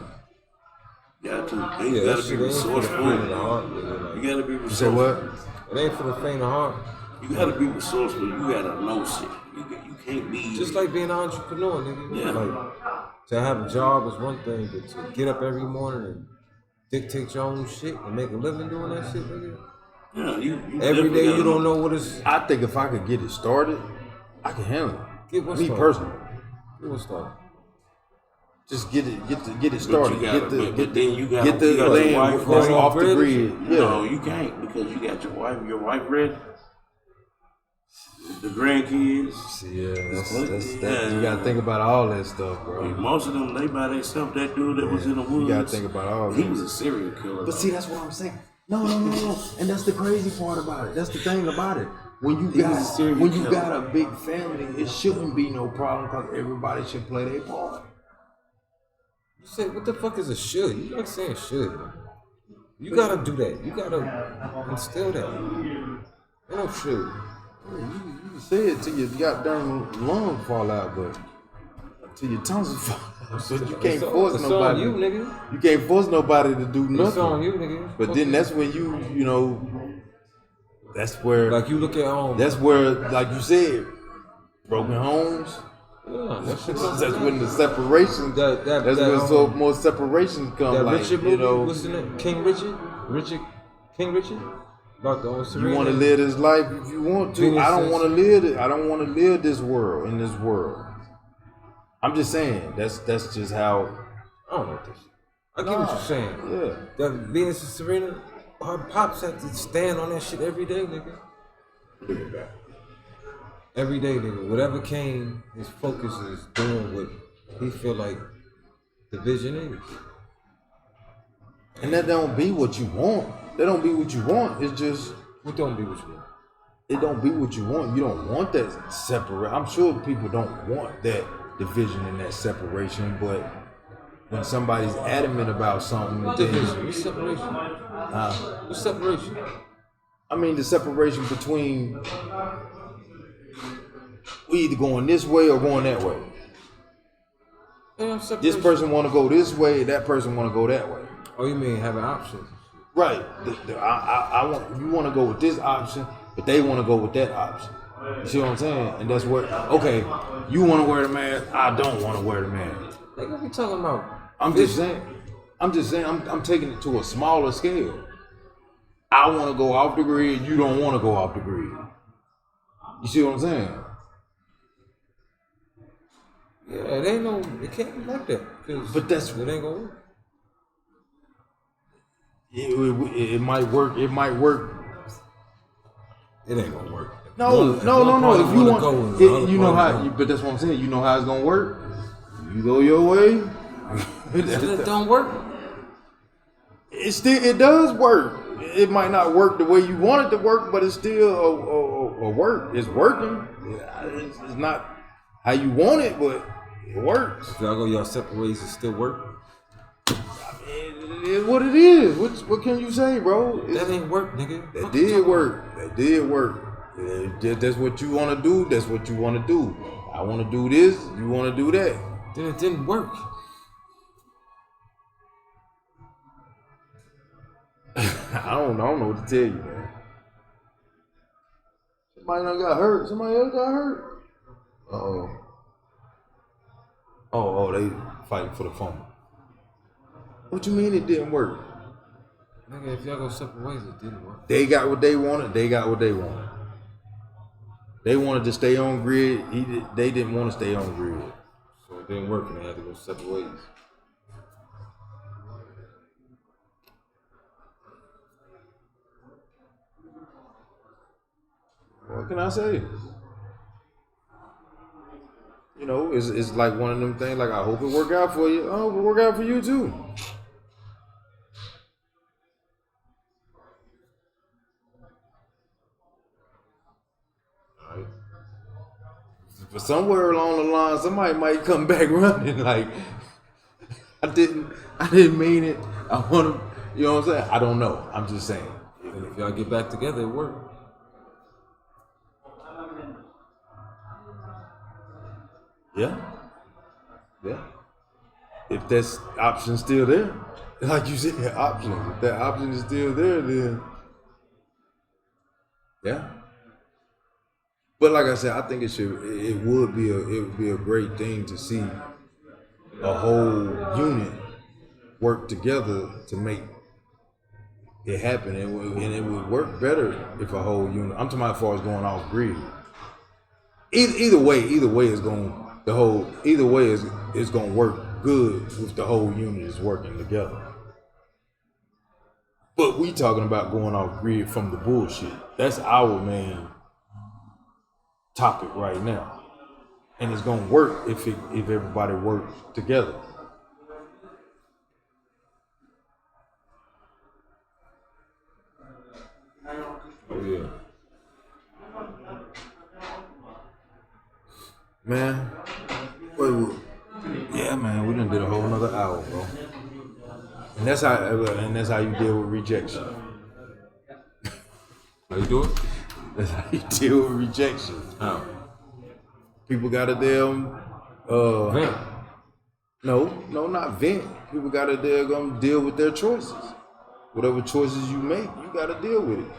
You got to. Yeah, You that gotta shit be ain't for the faint of the resourceful. heart. Nigga. Like, You gotta be You say resourceful. what? it ain't for the faint of heart. You gotta be resourceful. You gotta know shit. You can't be Just like being an entrepreneur, nigga. Yeah. Like, to have a job is one thing, but to get up every morning and dictate your own shit and make a living doing that shit, nigga. yeah. You Every definitely day gotta you don't know what it's. I think if I could get it started, I can handle it. Get what Me started? personally, Get what started? just get it But started. you gotta, but then you gotta, get the you got your land wife that's ready. off the Grid? grid. Yeah. No, you can't because you got your wife. Your wife ready. The grandkids. That, you gotta think about all that stuff, bro. Most of them, they by themselves. That dude that was in the woods. You gotta think about all He that. was a serial killer. But see, that's what I'm saying. No. And that's the crazy part about it. That's the thing about it. When you He was a serial killer. got a big family, it shouldn't be no problem because everybody should play their part. You say, what the fuck is a should? You like saying should. You gotta do that. You gotta instill that. You don't should. You say it till your goddamn lungs fall out, but till your tonsils fall out. So you can't force it's nobody. on you, nigga. You can't force nobody to do nothing. It's on you, nigga. But then that's when that's where Like you look at home. that's where, like you said, broken homes. yeah, that shit That's when the separation. That- that's that, when so more separations come. that Like Richard movie, you know, what's the name? King Richard? King Richard? About the old Serena. you want to live this life if you want to. Venus I don't says- want to live it. I don't want to live this world in this world. I'm just saying that's just how. I don't know what this shit. I get what you're saying. Yeah. That Venus and Serena, her pops have to stand on that shit every day, nigga. Every day, nigga. Whatever came, his focus is doing what he feel like the vision is. And that don't be what you want. That don't be what you want. It's just What don't be what you want? it don't be what you want. You don't want that separate. I'm sure people don't want that division and that separation, but when somebody's adamant about something, Division. What's separation? uh, What's separation? I mean the separation between we either going this way or going that way. Yeah, separation. This person want to go this way, that person want to go that way. Oh, you mean having options? Right. I want you want to go with this option, but they want to go with that option. You see what I'm saying? And that's what. Okay, you want to wear the mask. I don't want to wear the mask. Like what we talking about? I'm just saying. I'm taking it to a smaller scale. I want to go off the grid. You don't want to go off the grid. You see what I'm saying? Yeah, it ain't no. It can't be like that. But that's- it ain't gonna work. It might work. It might work. It ain't gonna work. No. One If you party want, go and the other you know party how. don't. But that's what I'm saying. You know how it's gonna work. You go your way. It don't work. It does work. It might not work the way you want it to work, but it's still a work. It's working. It's not how you want it, but it works. If y'all go y'all separate ways, it still work. It is what it is. What can you say, bro? That ain't work, nigga. That did work. That did work. That's what you want to do. That's what you want to do. I want to do this. You want to do that. Then it didn't work. I don't know what to tell you, man. Somebody done got hurt. Somebody else got hurt. Oh, they fighting for the phone. What you mean it didn't work? Nigga, if y'all go separate ways, it didn't work. They got what they wanted. They got what they wanted. They wanted to stay on grid. They didn't want to stay on grid. So it didn't work and they had to go separate ways. What can I say? You know, it's like one of them things, like, I hope it work out for you. I hope it work out for you too. Alright. But somewhere along the line, somebody might come back running like, I didn't mean it. I want to, you know what I'm saying? I don't know. I'm just saying. And if y'all get back together, it worked. Yeah. If that's option still there, like you said, options. If that option is still there, then yeah. But like I said, I think it would be a great thing to see a whole unit work together to make it happen, and it would work better if a whole unit. I'm talking about as far as going off grid. Either way is going. Either way is gonna work good if the whole unit is working together. But we talking about going off grid from the bullshit. That's our main topic right now, and it's gonna work if everybody works together. Oh yeah. Man, yeah, man, we done did a whole nother hour, bro. And that's how you deal with rejection. How you do it? That's how you deal with rejection. How? People gotta Vent. No, not vent. People gotta deal with their choices. Whatever choices you make, you gotta deal with it.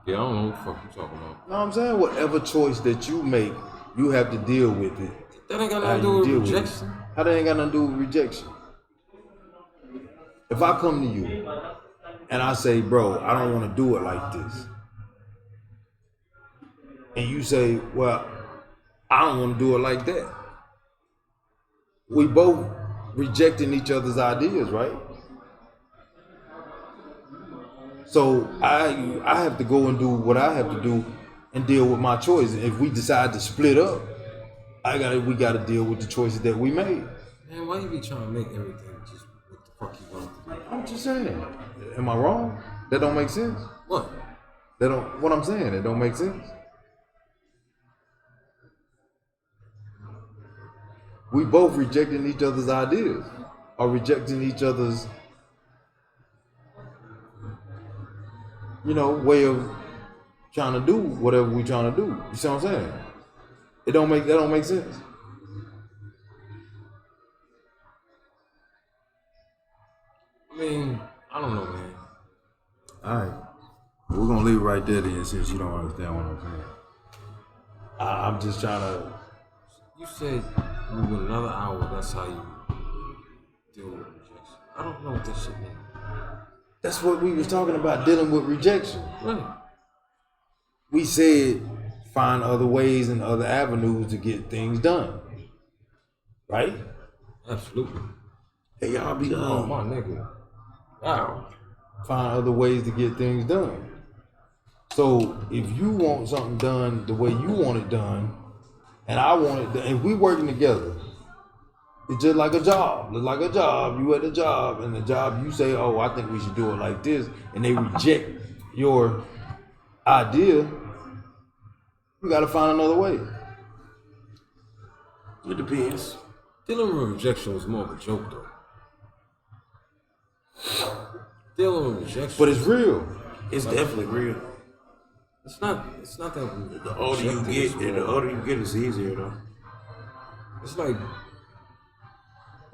Yeah, I don't know what the fuck you talking about. Know what I'm saying? Whatever choice that you make, you have to deal with it. That ain't got nothing to do with rejection. How that ain't got nothing to do with rejection? If I come to you and I say, bro, I don't want to do it like this, and you say, well, I don't want to do it like that, we both rejecting each other's ideas, right? So I have to go and do what I have to do and deal with my choices. If we decide to split up, we gotta deal with the choices that we made. Man, why you be trying to make everything just what the fuck you want to do? I'm just saying. Am I wrong? That don't make sense. What? What I'm saying, it don't make sense. We both rejecting each other's ideas or rejecting each other's, way of trying to do whatever we trying to do. You see what I'm saying? That don't make sense. I mean, I don't know, man. All right. We're going to leave it right there then, since you don't understand what I'm saying. I'm just trying to... You said with another hour, that's how you deal with rejection. I don't know what that shit means. That's what we was talking about, dealing with rejection. Right. We said find other ways and other avenues to get things done. Right? Absolutely. Hey, y'all be Oh, my nigga. Wow. Find other ways to get things done. So if you want something done the way you want it done, and I want it done, if we working together, it's just like a job. It's like a job. You at the job, and the job you say, oh, I think we should do it like this, and they reject your idea, you gotta find another way. It depends. Dealing with rejection was more of a joke, though. dealing with rejection. But it's real. It's definitely real. It's not that. The older you get, it's easier though. It's like,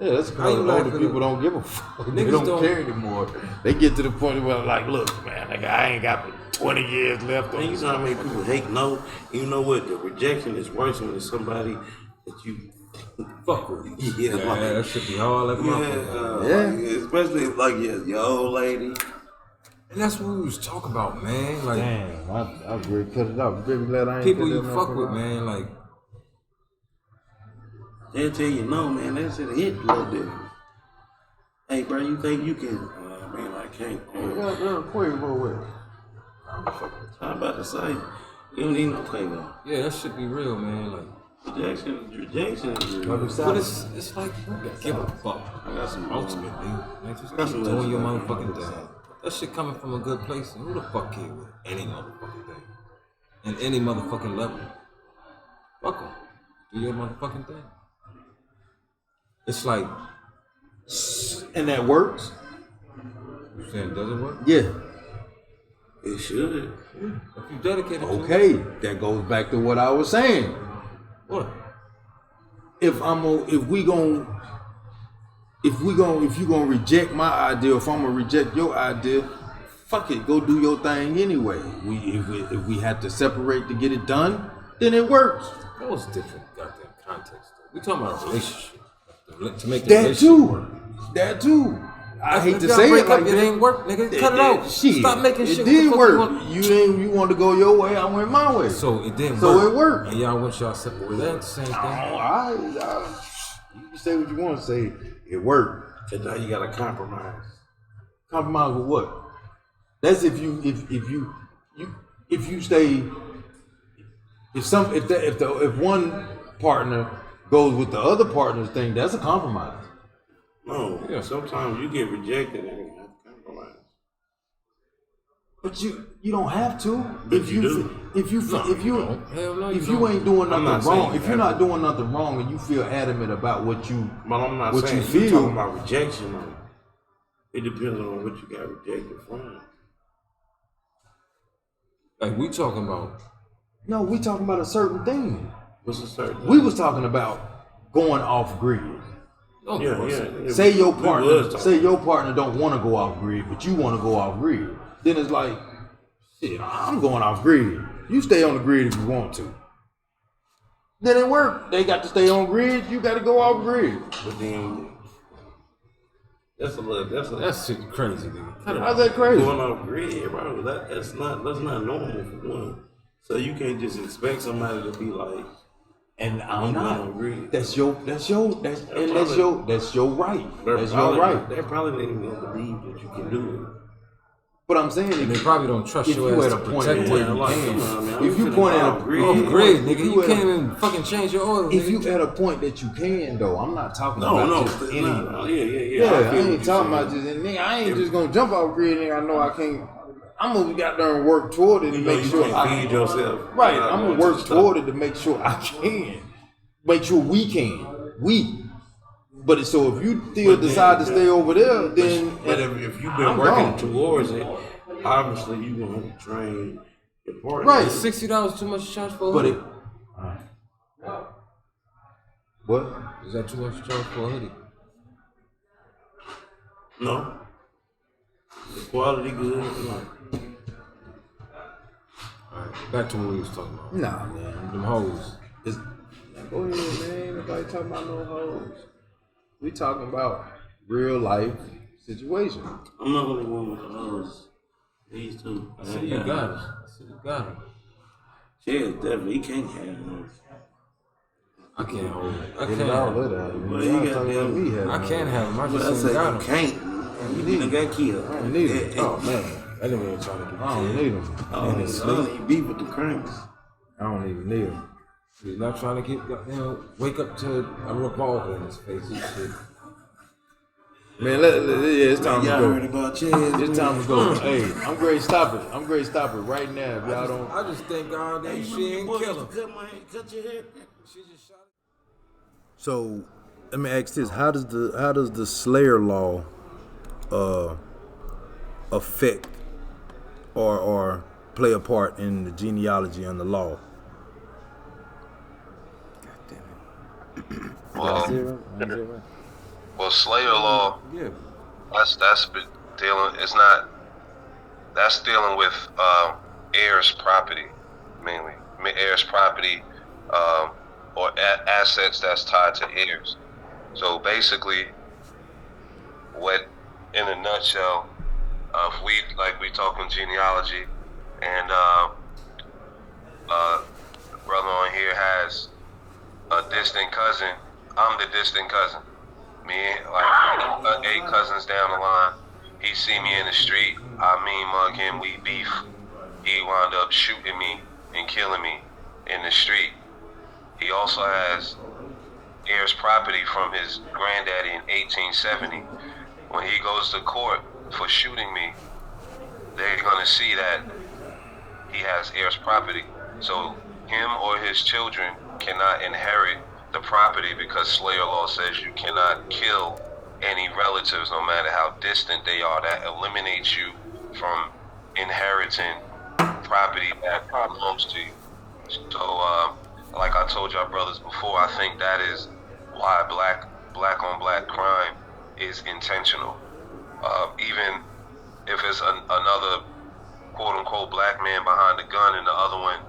Yeah, that's How you because laughing older at- people don't give a fuck. They Niggas don't don't- care anymore. They get to the point where like, look, man, like, I ain't got but 20 years left. Man, you know how many people hate no? You know what? The rejection is worse when it's somebody that you fuck with. Yeah, like- that should be hard like a motherfucker. Yeah. like, especially like your old lady. And that's what we was talking about, man. Like Damn, I really cut it off. Baby, glad I ain't people cut you that fuck motherfucker with, off. man. Like They'll tell you no, man. That shit hit a little different. Hey, bro, you think you can? Man, I can't. Quavo with. I'm about to say, you don't need no Quavo. yeah, that should be real, man. Like, Rejection is real. but it's like you don't give a fuck. I got some Ultimately, man, just Got keep some doing your legends. motherfucking thing. That shit coming from a good place, and who the fuck care with any motherfucking thing, and any motherfucking level. Fuck 'em. Do your motherfucking thing. It's like, And that works? you saying it doesn't work? Yeah. It should. If you dedicated to it, Okay. That goes back to what I was saying. what? If you gonna reject my idea, if I'm gonna reject your idea, fuck it, go do your thing anyway. If we have to separate to get it done, then it works. That was different goddamn context. Though. We talking about a relationship. To make the That relationship too. work. That too. I hate If to y'all say break it like up, that. it ain't work, nigga. Cut it out. Shit. Stop making shit. It What the did fuck work. you want? You want to go your way, I went my way. So it didn't So work. it worked. And y'all want y'all separate. That the same thing. You can say what you want to say. It worked. Cause now you gotta compromise. Compromise with what? That's if you stay. If one partner goes with the other partner's thing, that's a compromise. No, Yeah. sometimes you get rejected and you have to compromise. But you don't have to. But If you you do. if you Hell no, if you you don't. ain't doing I'm nothing not saying wrong, you if you're have not to. doing nothing wrong and you feel adamant about what you But I'm not What saying you you feel. talking about rejection. Though. It depends on what you got rejected from. Like we talking about. no, we talking about a certain thing. What's a certain? We was talking about going off grid. No, yeah. Say your We partner, was talking. don't want to go off grid, but you want to go off grid. Then it's like, shit, I'm going off grid. You stay on the grid if you want to. Then it worked. They got to stay on grid. You got to go off grid. But then That's shit crazy, nigga. Cut it How's out. that crazy? going off grid, bro. That's not normal for one. So you can't just expect somebody to be like, And I'm I'm not. going off grid. That's your right. That's your right. They probably didn't even believe that you can do it. But I'm saying And they if, probably don't trust if your you ass at a to point protect where what you you like, can. come on, man. if you I'm point finna at off a grid. Off grid, nigga. if You at can't a- even fucking change your oil. if nigga. you at a point that you can though, I'm not talking No, about no, just any. no, yeah. Yeah, I feel what ain't you're talking saying. about just and nigga. I ain't just gonna jump off grid, nigga. I know I can't. I'm gonna get there and work toward it You and know make you sure can't I feed yourself. Right, You're not I'm gonna going to work stop. toward it to make sure I can. Make sure we can. But it's, so if you still But then- decide to stay over there, then But if you've been I'm working gone. towards it, obviously you're gonna have to train your partner. Right. Is $60 too much to charge for a But hoodie? it. What? Is that too much to charge for a hoodie? No. The quality good. No. Alright, back to what we was talking about. Nah, man. Them hoes. It's, go ahead, man. Nobody talking about no hoes. We talking about real life situation. I'm not gonna go with the others. These two. I said you got it. I said you got it. Yeah, definitely. He can't have those. I can't hold it. I Get it all can't. lit out. Well, You you ain't got talking about them. me having I can't have them. I But I just said ain't got you them. can't. You need done got killed. I don't need it. Oh man, that nigga ain't trying to get I don't killed. need them. Oh, In his I don't sleep. even beef with the cranks. I don't even need them. He's not trying to get, wake up to a revolver in his face and shit. Man, yeah, it's time to Y'all go. heard about Chaz? It's time to go. Hey, I'm great. Stop it. I'm great. Stop it right now. If y'all don't. I just thank God that she ain't kill him. Cut your hair. She just shot him. So, let me ask this: How does the Slayer law affect or play a part in the genealogy and the law? Well, Slayer law, Yeah. that's been dealing. It's not. That's dealing with heirs' property mainly. Heirs' property or assets that's tied to heirs. So basically, what, in a nutshell, if we talking genealogy, and the brother on here has a distant cousin. I'm the distant cousin. Me, like 8 cousins down the line. He see me in the street. I mean mug him. We beef. He wound up shooting me and killing me in the street. He also has heirs property from his granddaddy in 1870. When he goes to court for shooting me, they're gonna see that he has heirs property. So him or his children cannot inherit the property because Slayer law says you cannot kill any relatives no matter how distant they are. That eliminates you from inheriting property that belongs to you. So like I told y'all brothers before, I think that is why black on black crime is intentional. Even if it's another quote unquote black man behind the gun and the other one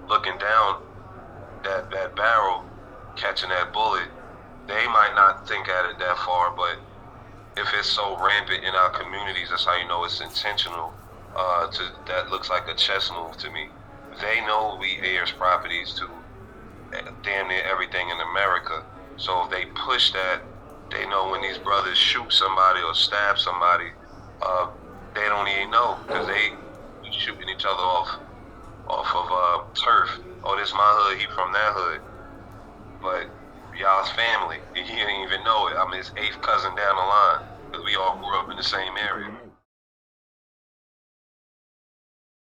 looking down that barrel, catching that bullet, they might not think at it that far, but if it's so rampant in our communities, that's how you know it's intentional. That looks like a chess move to me. They know we heirs properties to damn near everything in America. So if they push that, they know when these brothers shoot somebody or stab somebody, they don't even know because they shooting each other off of turf. Oh, this my hood, he from that hood. But y'all's family, you didn't even know it. I'm his 8th cousin down the line because we all grew up in the same area.